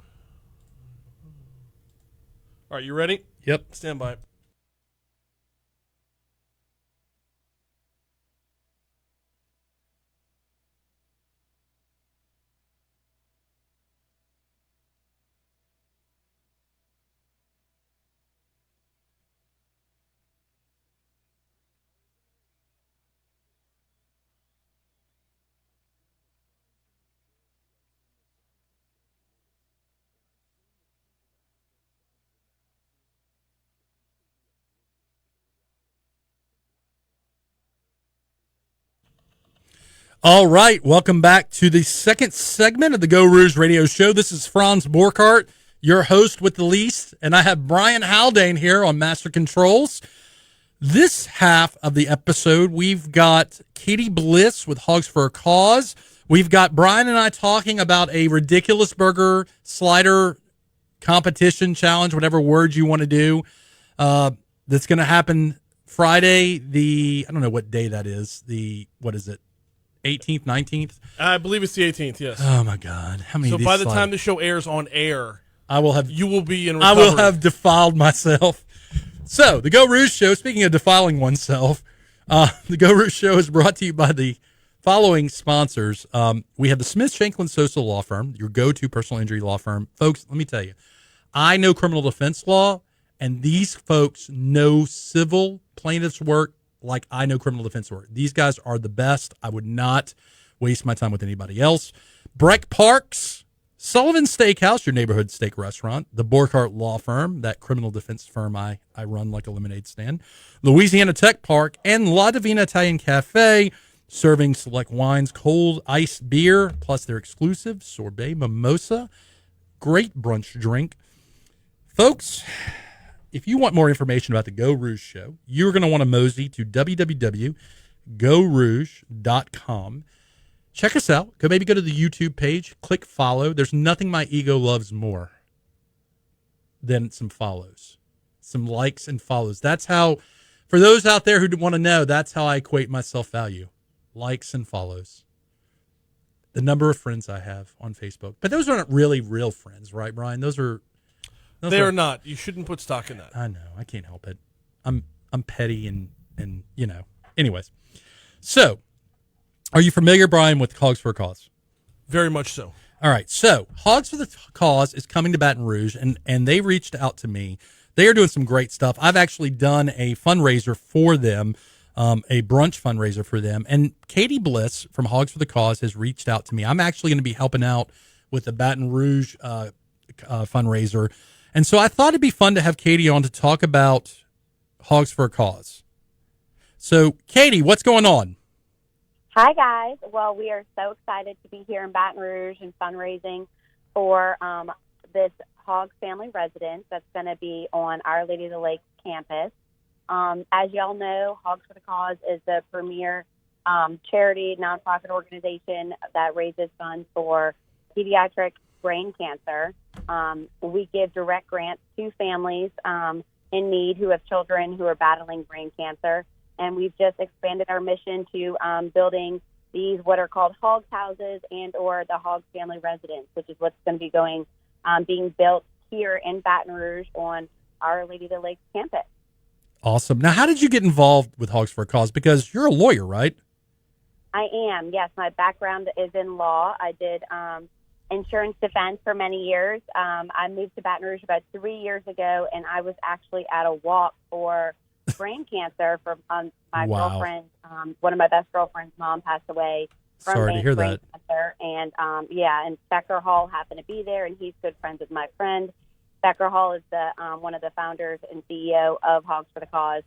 Speaker 3: All right, you ready?
Speaker 1: Yep.
Speaker 3: Stand by.
Speaker 1: All right, welcome back to the second segment of the Geaux Rouge radio show. This is Franz Borkart, your host with the least, and I have Brian Haldane here on Master Controls. This half of the episode, we've got Katie Bliss with Hogs for a Cause. We've got Brian and I talking about a ridiculous burger slider competition challenge, whatever word you want to do, that's going to happen Friday, I don't know what day that is, what is it? 18th, 19th?
Speaker 3: I believe it's the 18th, yes.
Speaker 1: Oh, my God. How many
Speaker 3: So
Speaker 1: of these
Speaker 3: by the
Speaker 1: sliders?
Speaker 3: time the show airs on air, you will be in
Speaker 1: I
Speaker 3: recovery.
Speaker 1: will have defiled myself. So, the Geaux Rouge Show, speaking of defiling oneself, the Geaux Rouge Show is brought to you by the following sponsors. We have the Smith Shanklin Sosa Law Firm, your go-to personal injury law firm. Folks, let me tell you, I know criminal defense law, and these folks know civil plaintiffs' work like I know criminal defense work. These guys are the best. I would not waste my time with anybody else. Breck Parks, Sullivan Steakhouse, your neighborhood steak restaurant. The Borkart Law Firm, that criminal defense firm I run like a lemonade stand. Louisiana Tech Park, and La Divina Italian Cafe, serving select wines, cold iced beer, plus their exclusive sorbet mimosa. Great brunch drink. Folks, if you want more information about the Geaux Rouge Show, you're going to want to mosey to www.geauxrouge.com. Check us out. Maybe go to the YouTube page, click follow. There's nothing my ego loves more than some follows, some likes and follows. That's how, for those out there who want to know, that's how I equate my self-value. Likes and follows. The number of friends I have on Facebook. But those aren't really real friends, right, Brian? Those are
Speaker 3: not. You shouldn't put stock in that.
Speaker 1: I know. I can't help it. I'm petty and you know. Anyways. So, are you familiar, Brian, with Hogs for a Cause?
Speaker 3: Very much so.
Speaker 1: All right. So, Hogs for the Cause is coming to Baton Rouge, and they reached out to me. They are doing some great stuff. I've actually done a fundraiser for them, a brunch fundraiser for them. And Katie Bliss from Hogs for the Cause has reached out to me. I'm actually going to be helping out with the Baton Rouge fundraiser. And so I thought it'd be fun to have Katie on to talk about Hogs for a Cause. So, Katie, what's going on?
Speaker 5: Hi, guys. Well, we are so excited to be here in Baton Rouge and fundraising for this Hogs family residence that's going to be on Our Lady of the Lake campus. As y'all know, Hogs for the Cause is the premier charity nonprofit organization that raises funds for pediatric brain cancer. We give direct grants to families in need who have children who are battling brain cancer. And we've just expanded our mission to building these what are called Hogs houses and or the Hogs family residence, which is what's going to be being built here in Baton Rouge on Our Lady of the Lake campus.
Speaker 1: Awesome. Now, how did you get involved with Hogs for a Cause? Because you're a lawyer, right?
Speaker 5: I am, yes. My background is in law. I did insurance defense for many years. I moved to Baton Rouge about 3 years ago, and I was actually at a walk for brain cancer for my girlfriend. One of my best girlfriend's mom passed away from
Speaker 1: Sorry to hear
Speaker 5: brain
Speaker 1: that.
Speaker 5: cancer. And, and Becker Hall happened to be there, and he's good friends with my friend. Becker Hall is the one of the founders and CEO of Hogs for the Cause.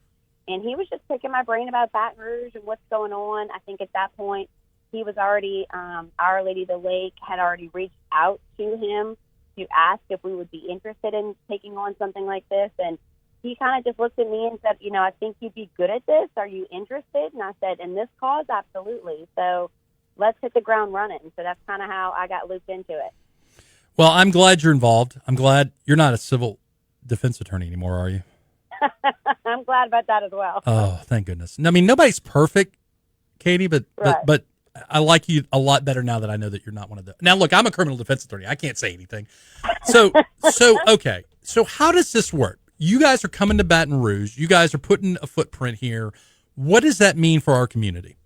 Speaker 5: And he was just picking my brain about Baton Rouge and what's going on. I think at that point, he was already, Our Lady of the Lake had already reached out to him to ask if we would be interested in taking on something like this. And he kind of just looked at me and said, I think you'd be good at this. Are you interested? And I said, in this cause, absolutely. So let's hit the ground running. So that's kind of how I got looped into it.
Speaker 1: Well, I'm glad you're involved. I'm glad you're not a civil defense attorney anymore, are you?
Speaker 5: I'm glad about that as well.
Speaker 1: Oh, thank goodness. I mean, nobody's perfect, Katie, but
Speaker 5: Right.
Speaker 1: but I like you a lot better now that I know that you're not one of those. Now, look, I'm a criminal defense attorney. I can't say anything. So okay. So how does this work? You guys are coming to Baton Rouge. You guys are putting a footprint here. What does that mean for our community?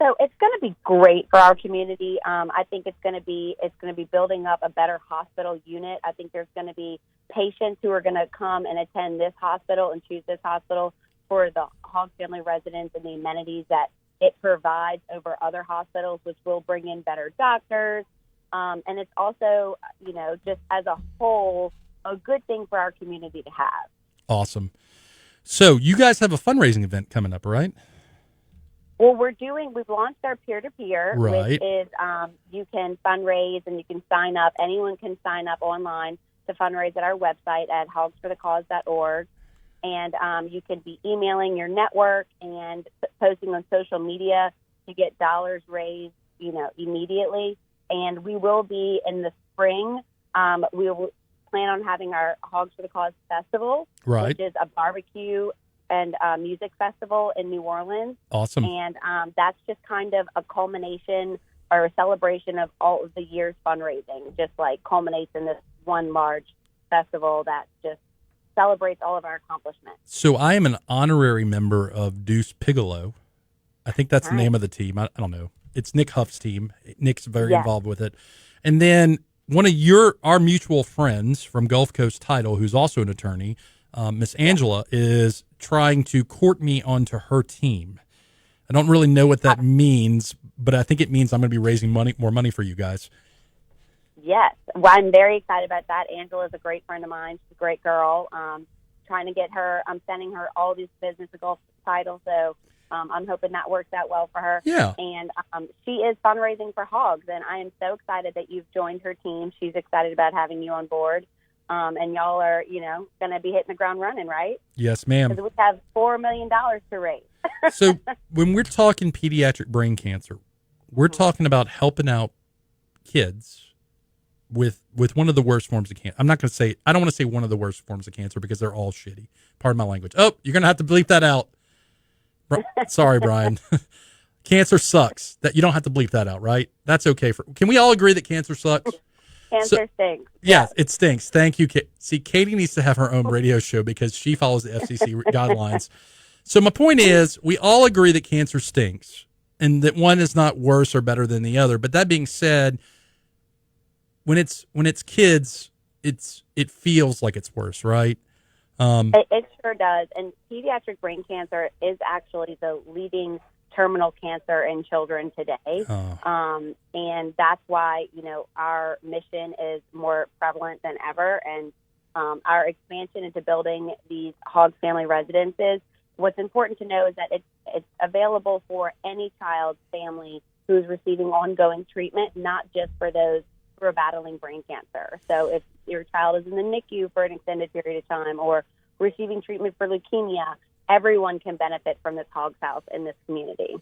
Speaker 5: So it's going to be great for our community. I think it's going to be building up a better hospital unit. I think there's going to be patients who are going to come and attend this hospital and choose this hospital for the Hogs family residents and the amenities that it provides over other hospitals, which will bring in better doctors. And it's also, just as a whole, a good thing for our community to have.
Speaker 1: Awesome. So you guys have a fundraising event coming up, right?
Speaker 5: Well, we've launched our peer-to-peer,
Speaker 1: Right.
Speaker 5: which is you can fundraise and you can sign up. Anyone can sign up online to fundraise at our website at hogsforthecause.org. And you can be emailing your network and posting on social media to get dollars raised, immediately. And we will be in the spring. We will plan on having our Hogs for the Cause Festival,
Speaker 1: Right.
Speaker 5: which is a barbecue and music festival in New Orleans.
Speaker 1: Awesome.
Speaker 5: And that's just kind of a culmination or a celebration of all of the year's fundraising, just like culminates in this one large festival that just celebrates all of our accomplishments.
Speaker 1: So I am an honorary member of Deuce Pigelow. I think that's the
Speaker 5: Nice.
Speaker 1: name of the team. I don't know. It's Nick Huff's team. Nick's very
Speaker 5: Yes.
Speaker 1: involved with it. And then one of our mutual friends from Gulf Coast Title, who's also an attorney, Miss Angela, is trying to court me onto her team. I don't really know what that means, but I think it means I'm going to be raising more money for you guys.
Speaker 5: Yes. Well, I'm very excited about that. Angela's a great friend of mine. She's a great girl. Trying to get her, I'm sending her all these business and golf titles, so I'm hoping that works out well for her.
Speaker 1: Yeah.
Speaker 5: And she is fundraising for Hogs, and I am so excited that you've joined her team. She's excited about having you on board. And y'all are, going to be hitting the ground running, right?
Speaker 1: Yes, ma'am.
Speaker 5: Because we have $4 million to raise.
Speaker 1: So when we're talking pediatric brain cancer, we're talking about helping out kids with one of the worst forms of cancer. I don't want to say one of the worst forms of cancer because they're all shitty. Pardon my language. Oh, you're going to have to bleep that out. Sorry, Brian. Cancer sucks. That you don't have to bleep that out, right? That's okay. Can we all agree that cancer sucks?
Speaker 5: Cancer stinks.
Speaker 1: Yeah, it stinks. Thank you, Kate. See, Katie needs to have her own radio show because she follows the FCC guidelines. So my point is, we all agree that cancer stinks and that one is not worse or better than the other. But that being said, when it's kids, it feels like it's worse, right?
Speaker 5: It sure does. And pediatric brain cancer is actually the leading terminal cancer in children today. And that's why, our mission is more prevalent than ever. And our expansion into building these Hogs family residences, what's important to know is that it's available for any child's family who's receiving ongoing treatment, not just for those who are battling brain cancer. So if your child is in the NICU for an extended period of time or receiving treatment for leukemia, everyone can benefit from this Hogs House in this community.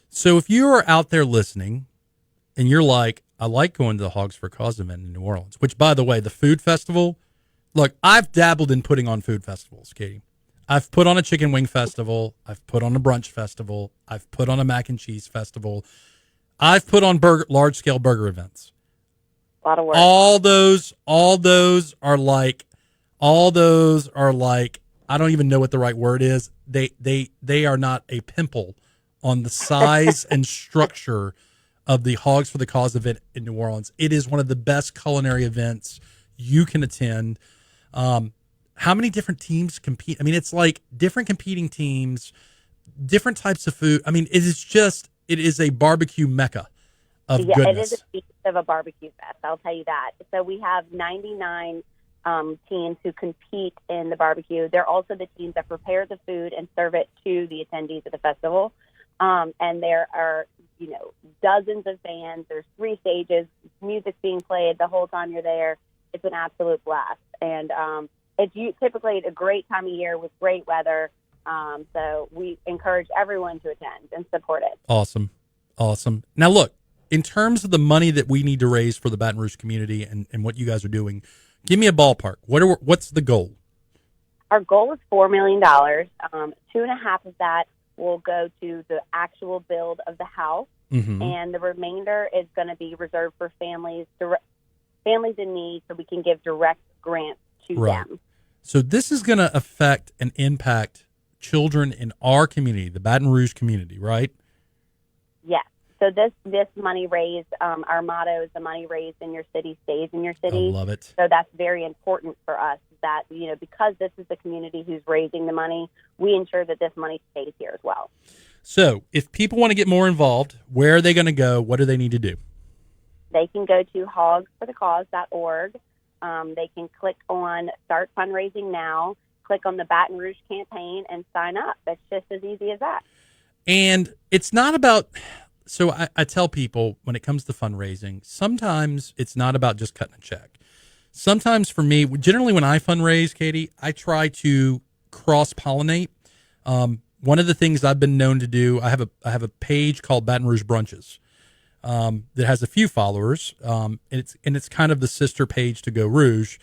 Speaker 1: So if you are out there listening and you're like, I like going to the Hogs for a Cause event in New Orleans, which, by the way, the food festival, look, I've dabbled in putting on food festivals, Katie. I've put on a chicken wing festival. I've put on a brunch festival. I've put on a mac and cheese festival. I've put on large-scale burger events.
Speaker 5: A lot of work.
Speaker 1: All those are like, I don't even know what the right word is. They are not a pimple on the size and structure of the Hogs for the Cause event in New Orleans. It is one of the best culinary events you can attend. How many different teams compete? I mean, it's like different competing teams, different types of food. I mean, it is a barbecue mecca of goodness.
Speaker 5: It is a feast of a barbecue fest, I'll tell you that. So we have 99 teams who compete in the barbecue. They're also the teams that prepare the food and serve it to the attendees of the festival. And there are, dozens of bands. There's 3 stages, music being played the whole time you're there. It's an absolute blast. And it's typically a great time of year with great weather. So we encourage everyone to attend and support it.
Speaker 1: Awesome. Now, look, in terms of the money that we need to raise for the Baton Rouge community and what you guys are doing, give me a ballpark. What's the goal?
Speaker 5: Our goal is $4 million. 2.5 of that will go to the actual build of the house, and the remainder is going to be reserved for families in need, so we can give direct grants to them.
Speaker 1: So this is going to affect and impact children in our community, the Baton Rouge community, right?
Speaker 5: Yes. So this money raised, our motto is the money raised in your city stays in your city.
Speaker 1: I love it.
Speaker 5: So that's very important for us that, because this is the community who's raising the money, we ensure that this money stays here as well.
Speaker 1: So if people want to get more involved, where are they going to go? What do they need to do?
Speaker 5: They can go to hogsforthecause.org. They can click on Start Fundraising Now, click on the Baton Rouge campaign, and sign up. It's just as easy as that.
Speaker 1: And it's not about... So I tell people when it comes to fundraising, sometimes it's not about just cutting a check. Sometimes for me, generally when I fundraise, Katie, I try to cross-pollinate. One of the things I've been known to do, I have a page called Baton Rouge Brunches that has a few followers, and it's kind of the sister page to Geaux Rouge.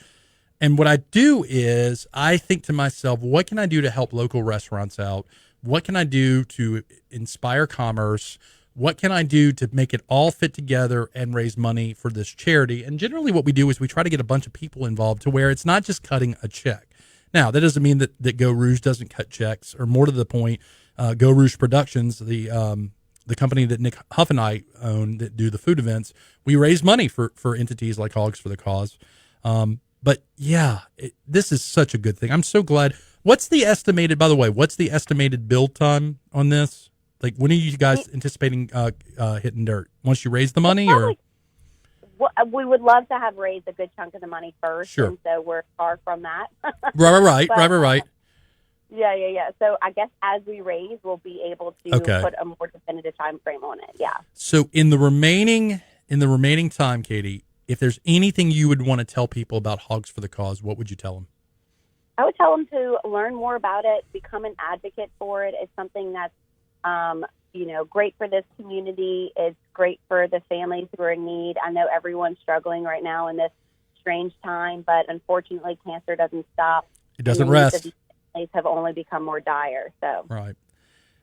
Speaker 1: And what I do is I think to myself, what can I do to help local restaurants out? What can I do to inspire commerce? What can I do to make it all fit together and raise money for this charity? And generally what we do is we try to get a bunch of people involved to where it's not just cutting a check. Now, that doesn't mean that Geaux Rouge doesn't cut checks, or more to the point, Geaux Rouge Productions, the company that Nick Huff and I own that do the food events, we raise money for entities like Hogs for the Cause. But yeah, this is such a good thing. I'm so glad. What's the estimated build time on this? Like, when are you guys anticipating hitting dirt? Once you raise the money, or?
Speaker 5: Well, we would love to have raised a good chunk of the money first.
Speaker 1: Sure.
Speaker 5: And so we're far from that.
Speaker 1: Right.
Speaker 5: Yeah. So I guess as we raise, we'll be able to put a more definitive time frame on it. Yeah.
Speaker 1: So in the remaining time, Katie, if there's anything you would want to tell people about Hogs for the Cause, what would you tell them?
Speaker 5: I would tell them to learn more about it, become an advocate for it. It's something that's great for this community. It's great for the families who are in need. I know everyone's struggling right now in this strange time, but unfortunately, cancer doesn't stop.
Speaker 1: It doesn't rest.
Speaker 5: The needs of these families have only become more dire. So
Speaker 1: right.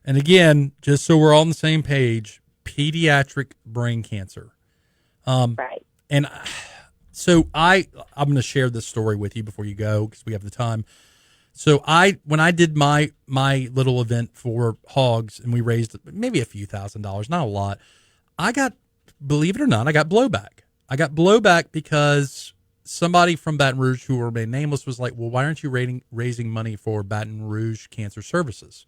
Speaker 1: And again, just so we're all on the same page, pediatric brain cancer.
Speaker 5: Right.
Speaker 1: And so I'm going to share this story with you before you go, because we have the time. So when I did my little event for Hogs, and we raised maybe a few $1,000s, not a lot, believe it or not, I got blowback. I got blowback because somebody from Baton Rouge, who remained nameless, was like, well, why aren't you raising money for Baton Rouge Cancer Services?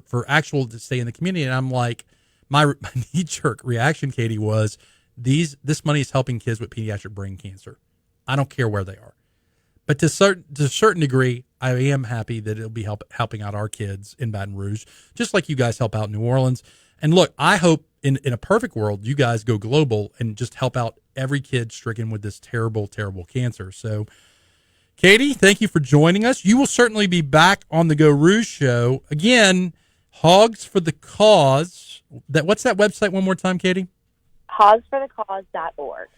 Speaker 1: For actual to stay in the community. And I'm like, my knee-jerk reaction, Katie, was this money is helping kids with pediatric brain cancer. I don't care where they are. But to a certain degree, I am happy that it'll be helping out our kids in Baton Rouge, just like you guys help out New Orleans. And look, I hope in a perfect world, you guys go global and just help out every kid stricken with this terrible, terrible cancer. So, Katie, thank you for joining us. You will certainly be back on the Geaux Rouge show. Again, Hogs for the Cause. What's that website one more time, Katie?
Speaker 5: hogsforthecause.org.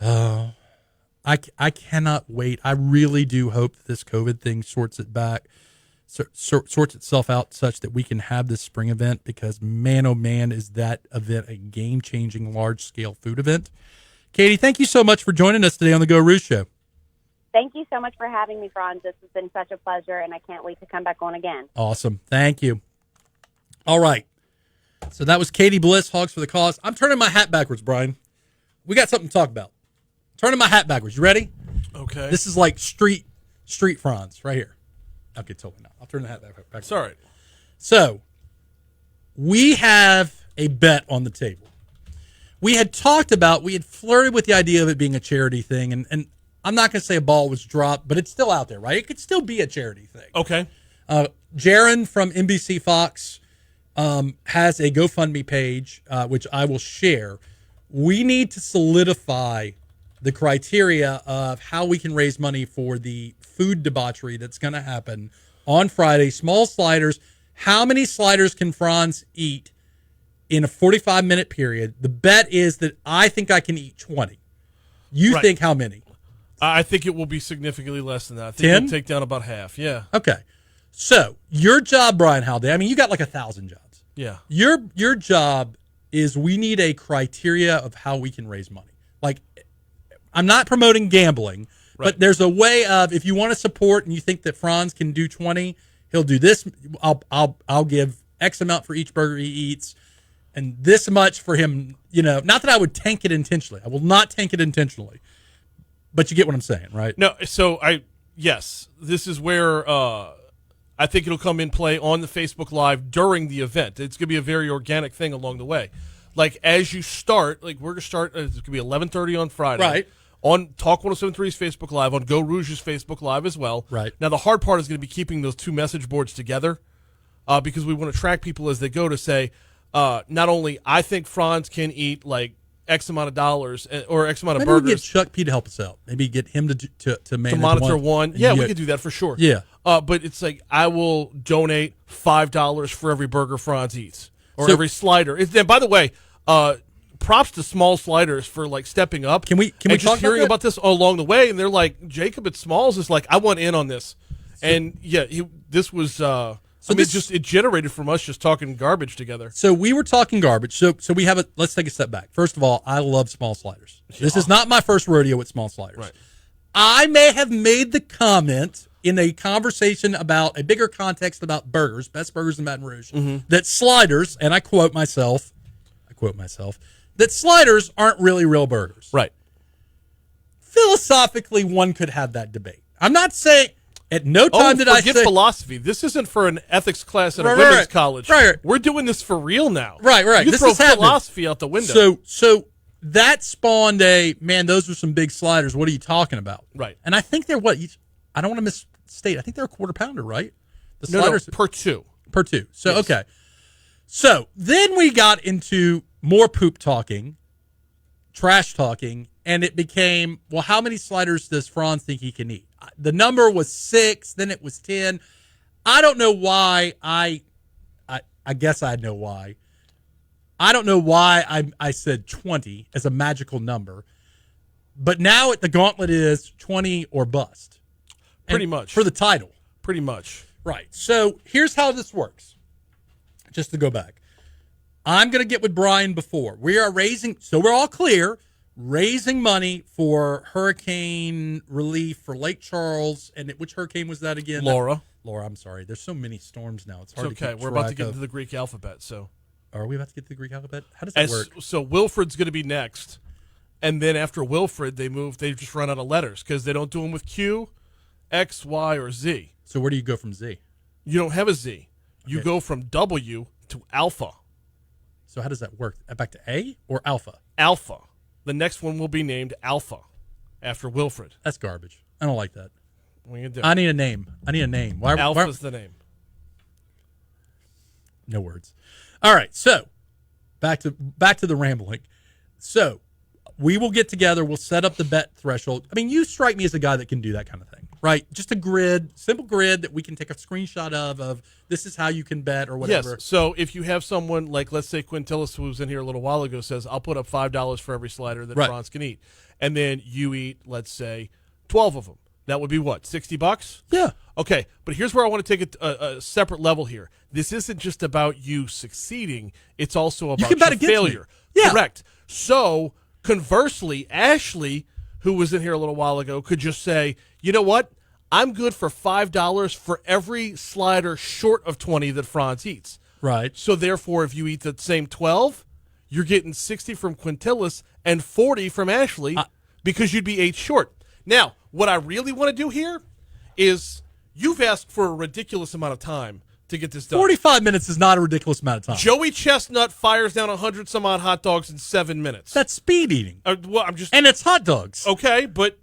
Speaker 1: Oh, I cannot wait. I really do hope that this COVID thing sorts itself out such that we can have this spring event, because man, oh man, is that event a game-changing, large-scale food event. Katie, thank you so much for joining us today on the Geaux Rouge show.
Speaker 5: Thank you so much for having me, Franz. This has been such a pleasure, and I can't wait to come back on again.
Speaker 1: Awesome. Thank you. All right. So that was Katie Bliss, Hogs for the Cause. I'm turning my hat backwards, Brian. We got something to talk about. Turning my hat backwards. You ready?
Speaker 3: Okay.
Speaker 1: This is like street Franz right here. Okay, totally not. I'll turn the hat backwards.
Speaker 3: It's all right.
Speaker 1: So we have a bet on the table. We had flirted with the idea of it being a charity thing, and I'm not going to say a ball was dropped, but it's still out there, right? It could still be a charity thing.
Speaker 3: Okay.
Speaker 1: Jaron from NBC Fox has a GoFundMe page, which I will share. We need to solidify the criteria of how we can raise money for the food debauchery that's going to happen on Friday. Small sliders. How many sliders can Franz eat in a 45-minute period? The bet is that I think I can eat 20. You
Speaker 3: Right.
Speaker 1: think how many?
Speaker 3: I think it will be significantly less than that. I think
Speaker 1: 10?
Speaker 3: it'll take down about half. Yeah.
Speaker 1: Okay. So your job, Brian Howday, I mean, you got like 1,000 jobs.
Speaker 3: Yeah.
Speaker 1: Your job is we need a criteria of how we can raise money. Like, I'm not promoting gambling, but there's a way of, if you want to support and you think that Franz can do 20, he'll do this. I'll give X amount for each burger he eats, and this much for him. Not that I would tank it intentionally. I will not tank it intentionally, but you get what I'm saying, right?
Speaker 3: No. So yes, this is where I think it'll come in play on the Facebook Live during the event. It's going to be a very organic thing along the way. Like, as you start, like, we're going to start, it's going to be 11:30 on Friday. Right. On Talk 107.3's Facebook Live, on Geaux Rouge's Facebook Live as well.
Speaker 1: Right.
Speaker 3: Now, the hard part is going to be keeping those two message boards together because we want to track people as they go to say, not only I think Franz can eat, like, X amount of dollars or X amount of burgers.
Speaker 1: Maybe we get Chuck P to help us out. Maybe get him to manage
Speaker 3: monitor one. Yeah, we could do that for sure.
Speaker 1: Yeah.
Speaker 3: But it's like, I will donate $5 for every burger Franz eats or every slider. And by the way, props to Small Sliders for, like, stepping up.
Speaker 1: Can we
Speaker 3: just
Speaker 1: talk
Speaker 3: hearing about this all along the way? And they're like, Jacob at Smalls is like, I want in on this. And yeah, this was. It generated from us just talking garbage together.
Speaker 1: So we were talking garbage. So we have let's take a step back. First of all, I love Small Sliders. This is not my first rodeo with Small Sliders.
Speaker 3: Right.
Speaker 1: I may have made the comment in a conversation about a bigger context about burgers, best burgers in Baton Rouge, that sliders, and I quote myself, that sliders aren't really real burgers.
Speaker 3: Right.
Speaker 1: Philosophically, one could have that debate. I'm not saying at no time did I say
Speaker 3: philosophy. This isn't for an ethics class at a women's college.
Speaker 1: Right.
Speaker 3: We're doing this for real now.
Speaker 1: Right.
Speaker 3: You
Speaker 1: This
Speaker 3: throw
Speaker 1: is happening.
Speaker 3: philosophy out the window.
Speaker 1: So that spawned those are some big sliders. What are you talking about?
Speaker 3: Right.
Speaker 1: And I think they're I don't want to misstate. I think they're a quarter pounder, right? The
Speaker 3: sliders per two.
Speaker 1: Per two. So,
Speaker 3: yes.
Speaker 1: Okay. So then we got into more poop talking, trash talking, and it became, well, how many sliders does Franz think he can eat? The number was 6, then it was 10. I don't know why. I guess I know why. I don't know why I said 20 as a magical number. But now the gauntlet is 20 or bust.
Speaker 3: Pretty much.
Speaker 1: For the title.
Speaker 3: Pretty much.
Speaker 1: Right. So here's how this works. Just to go back. I'm going to get with Brian before. We are raising, so we're all clear, raising money for hurricane relief for Lake Charles. And which hurricane was that again?
Speaker 3: Laura,
Speaker 1: I'm sorry. There's so many storms now. It's hard to keep track.
Speaker 3: We're about to get into the Greek alphabet. So,
Speaker 1: are we about to get to the Greek alphabet? How does that work?
Speaker 3: So Wilfred's going to be next. And then after Wilfred, they just run out of letters because they don't do them with Q, X, Y, or Z.
Speaker 1: So where do you go from Z?
Speaker 3: You don't have a Z. You go from W to Alpha.
Speaker 1: So how does that work? Back to A or Alpha?
Speaker 3: Alpha. The next one will be named Alpha after Wilfred.
Speaker 1: That's garbage. I don't like that.
Speaker 3: What are you gonna do?
Speaker 1: I need a name.
Speaker 3: Alpha's the name.
Speaker 1: No words. All right. So back to the rambling. So we will get together. We'll set up the bet threshold. I mean, you strike me as a guy that can do that kind of thing, right? Just a grid, simple grid that we can take a screenshot of this is how you can bet or whatever.
Speaker 3: Yes. So if you have someone like, let's say Quintilis, who was in here a little while ago, says, I'll put up $5 for every slider that Franz can eat. And then you eat, let's say, 12 of them. That would be what, $60?
Speaker 1: Yeah.
Speaker 3: Okay. But here's where I want to take it a separate level here. This isn't just about you succeeding. It's also about your failure.
Speaker 1: Yeah.
Speaker 3: Correct. So conversely, Ashley, who was in here a little while ago, could just say, you know what? I'm good for $5 for every slider short of 20 that Franz eats.
Speaker 1: Right.
Speaker 3: So therefore, if you eat the same 12, you're getting 60 from Quintilis and 40 from Ashley because you'd be 8 short. Now, what I really want to do here is you've asked for a ridiculous amount of time to get this done.
Speaker 1: 45 minutes is not a ridiculous amount of time.
Speaker 3: Joey Chestnut fires down 100 some odd hot dogs in 7 minutes.
Speaker 1: That's speed eating.
Speaker 3: Well,
Speaker 1: and it's hot dogs.
Speaker 3: Okay, but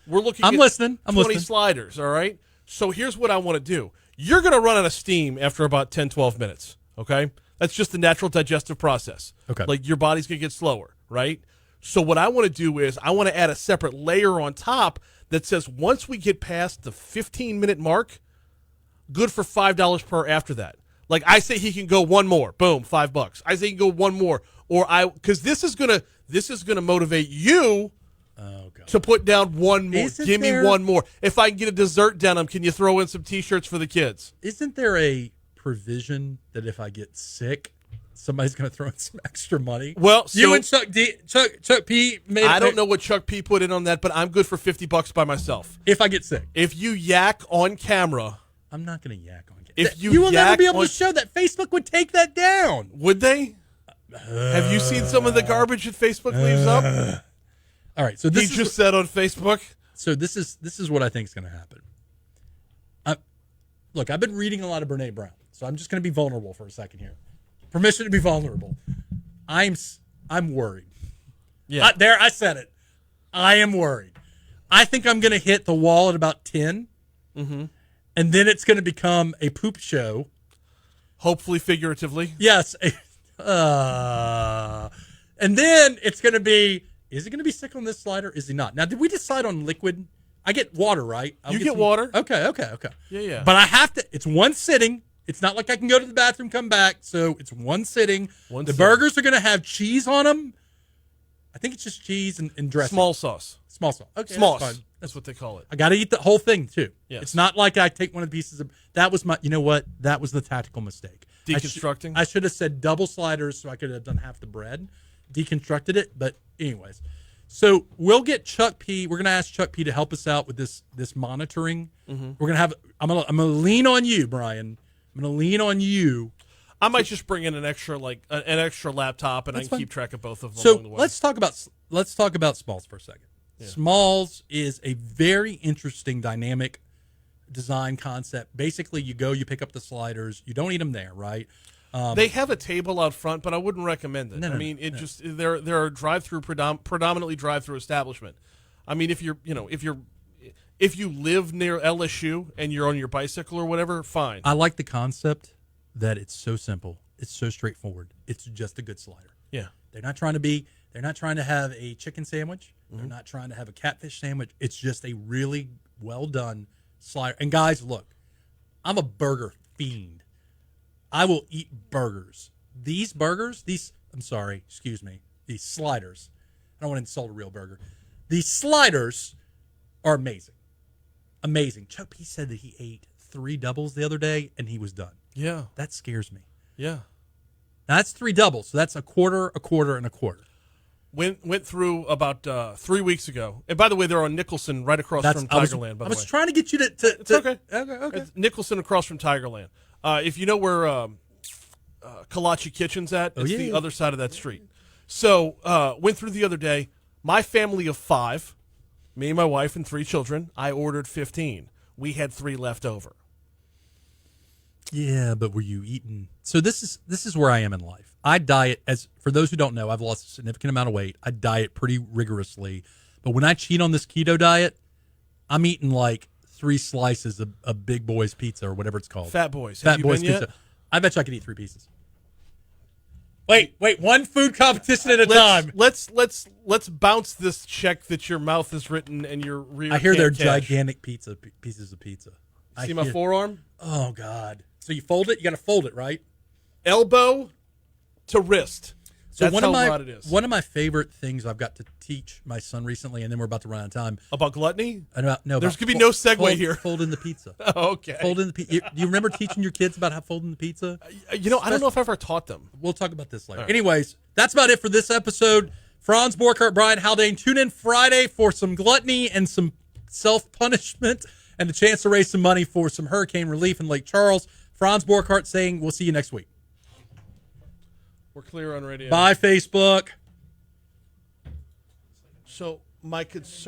Speaker 3: we're looking
Speaker 1: I'm
Speaker 3: at
Speaker 1: listening.
Speaker 3: 20 sliders, all right? So here's what I want to do. You're going to run out of steam after about 10, 12 minutes, okay? That's just the natural digestive process.
Speaker 1: Okay.
Speaker 3: Like your body's going to get slower, right? So what I want to do is I want to add a separate layer on top that says once we get past the 15-minute mark, good for $5 per after that. Like I say he can go one more, boom, $5. I say he can go one more, or because this is gonna motivate you
Speaker 1: Oh God.
Speaker 3: to put down one more.
Speaker 1: Isn't
Speaker 3: Give me
Speaker 1: there-
Speaker 3: one more. If I can get a dessert denim, can you throw in some T-shirts for the kids?
Speaker 1: Isn't there a provision that if I get sick, somebody's going to throw in some extra money?
Speaker 3: Well,
Speaker 1: You
Speaker 3: so-
Speaker 1: and Chuck P made.
Speaker 3: I don't know what Chuck P put in on that, but I'm good for $50 by myself.
Speaker 1: If I get sick,
Speaker 3: If you yak on camera,
Speaker 1: I'm not going to yak on.
Speaker 3: If you
Speaker 1: will never
Speaker 3: yak
Speaker 1: be able
Speaker 3: on-
Speaker 1: to show that. Facebook would take that down.
Speaker 3: would they? Have you seen some of the garbage that Facebook leaves up?
Speaker 1: All right, so
Speaker 3: He
Speaker 1: this is
Speaker 3: just said on Facebook.
Speaker 1: So this is what I think is going to happen. Look, I've been reading a lot of Brene Brown, so I'm just going to be vulnerable for a second here. Permission to be vulnerable. I'm worried.
Speaker 3: Yeah.
Speaker 1: There, I said it. I am worried. I think I'm going to hit the wall at about 10, and then it's going to become a poop show.
Speaker 3: Hopefully, figuratively.
Speaker 1: Yes. And then it's going to be, is he going to be sick on this slider? Is he not? Now, did we decide on liquid? I get water, right?
Speaker 3: You get water.
Speaker 1: Okay.
Speaker 3: Yeah.
Speaker 1: But I have to, it's one sitting. It's not like I can go to the bathroom, come back. So it's one sitting.
Speaker 3: One
Speaker 1: the
Speaker 3: sitting.
Speaker 1: burgers are going to have cheese on them. I think it's just cheese and dressing.
Speaker 3: Small sauce.
Speaker 1: Small sauce. Okay.
Speaker 3: Smalls.
Speaker 1: That's fine.
Speaker 3: That's what they call it.
Speaker 1: I got to eat the whole thing, too.
Speaker 3: Yes.
Speaker 1: It's not like I take one of the pieces of, that was my, you know what? That was the tactical mistake.
Speaker 3: Deconstructing?
Speaker 1: I should have said double sliders so I could have done half the bread. Deconstructed it, but anyways. So we'll get Chuck P. We're going to ask Chuck P. to help us out with this monitoring. We're going to have, I'm going to lean on you, Brian. I'm going to lean on you.
Speaker 3: I might just bring in an extra an extra laptop, and I
Speaker 1: That's
Speaker 3: can
Speaker 1: fine.
Speaker 3: keep track of both of them
Speaker 1: So
Speaker 3: along the way.
Speaker 1: let's talk about Smalls for a second.
Speaker 3: Yeah.
Speaker 1: Smalls is a very interesting dynamic design concept. Basically, you pick up the sliders. You don't eat them there, right?
Speaker 3: They have a table out front, but I wouldn't recommend it.
Speaker 1: No,
Speaker 3: I mean, they're a drive-through predominantly drive-through establishment. I mean, if you live near LSU and you're on your bicycle or whatever, fine.
Speaker 1: I like the concept that it's so simple. It's so straightforward. It's just a good slider.
Speaker 3: Yeah.
Speaker 1: They're not trying to have a chicken sandwich. They're not trying to have a catfish sandwich. It's just a really well done slider. And guys, look, I'm a burger fiend. I will eat burgers. These sliders. I don't want to insult a real burger. These sliders are amazing. Amazing. Chuck P said that he ate 3 doubles the other day and he was done.
Speaker 3: Yeah.
Speaker 1: That scares me.
Speaker 3: Yeah.
Speaker 1: Now that's 3 doubles, so that's a quarter, and a quarter.
Speaker 3: Went through about 3 weeks ago. And by the way, they're on Nicholson right across from Tigerland, by the way.
Speaker 1: I was trying to get you to
Speaker 3: It's okay.
Speaker 1: Okay.
Speaker 3: It's Nicholson across from Tigerland. If you know where Kalachi Kitchen's at, it's the other side of that street. So went through the other day. My family of 5, me, my wife, and 3 children, I ordered 15. We had 3 left over.
Speaker 1: Yeah, but were you eating? So this is where I am in life. I diet, as for those who don't know, I've lost a significant amount of weight. I diet pretty rigorously, but when I cheat on this keto diet, I'm eating like 3 slices of Big Boy's pizza or whatever it's called.
Speaker 3: Fat Boys.
Speaker 1: Fat
Speaker 3: Have you
Speaker 1: Boy's
Speaker 3: been yet?
Speaker 1: pizza. I bet you I could eat 3 pieces. Wait, one food competition at a time.
Speaker 3: Let's bounce this check that your mouth has written and your rear.
Speaker 1: I hear they're
Speaker 3: can't cash.
Speaker 1: gigantic pieces of pizza.
Speaker 3: See my forearm?
Speaker 1: Oh God! So you fold it. You got to fold it, right?
Speaker 3: Elbow to wrist.
Speaker 1: So
Speaker 3: That's
Speaker 1: one
Speaker 3: how
Speaker 1: of my
Speaker 3: broad it is.
Speaker 1: one of my favorite things I've got to teach my son recently, and then we're about to run out of time.
Speaker 3: About gluttony?
Speaker 1: There's
Speaker 3: gonna be no segue here.
Speaker 1: Folding the pizza.
Speaker 3: Oh, okay.
Speaker 1: Folding the pizza. Do you remember teaching your kids about how folding the pizza?
Speaker 3: I don't know if I ever taught them.
Speaker 1: We'll talk about this later.
Speaker 3: All right.
Speaker 1: Anyways, that's about it for this episode. Franz Borkhardt, Brian Haldane. Tune in Friday for some gluttony and some self-punishment and the chance to raise some money for some hurricane relief in Lake Charles. Franz Borkhardt saying we'll see you next week.
Speaker 3: We're clear on radio.
Speaker 1: Bye, Facebook.
Speaker 3: So my concern.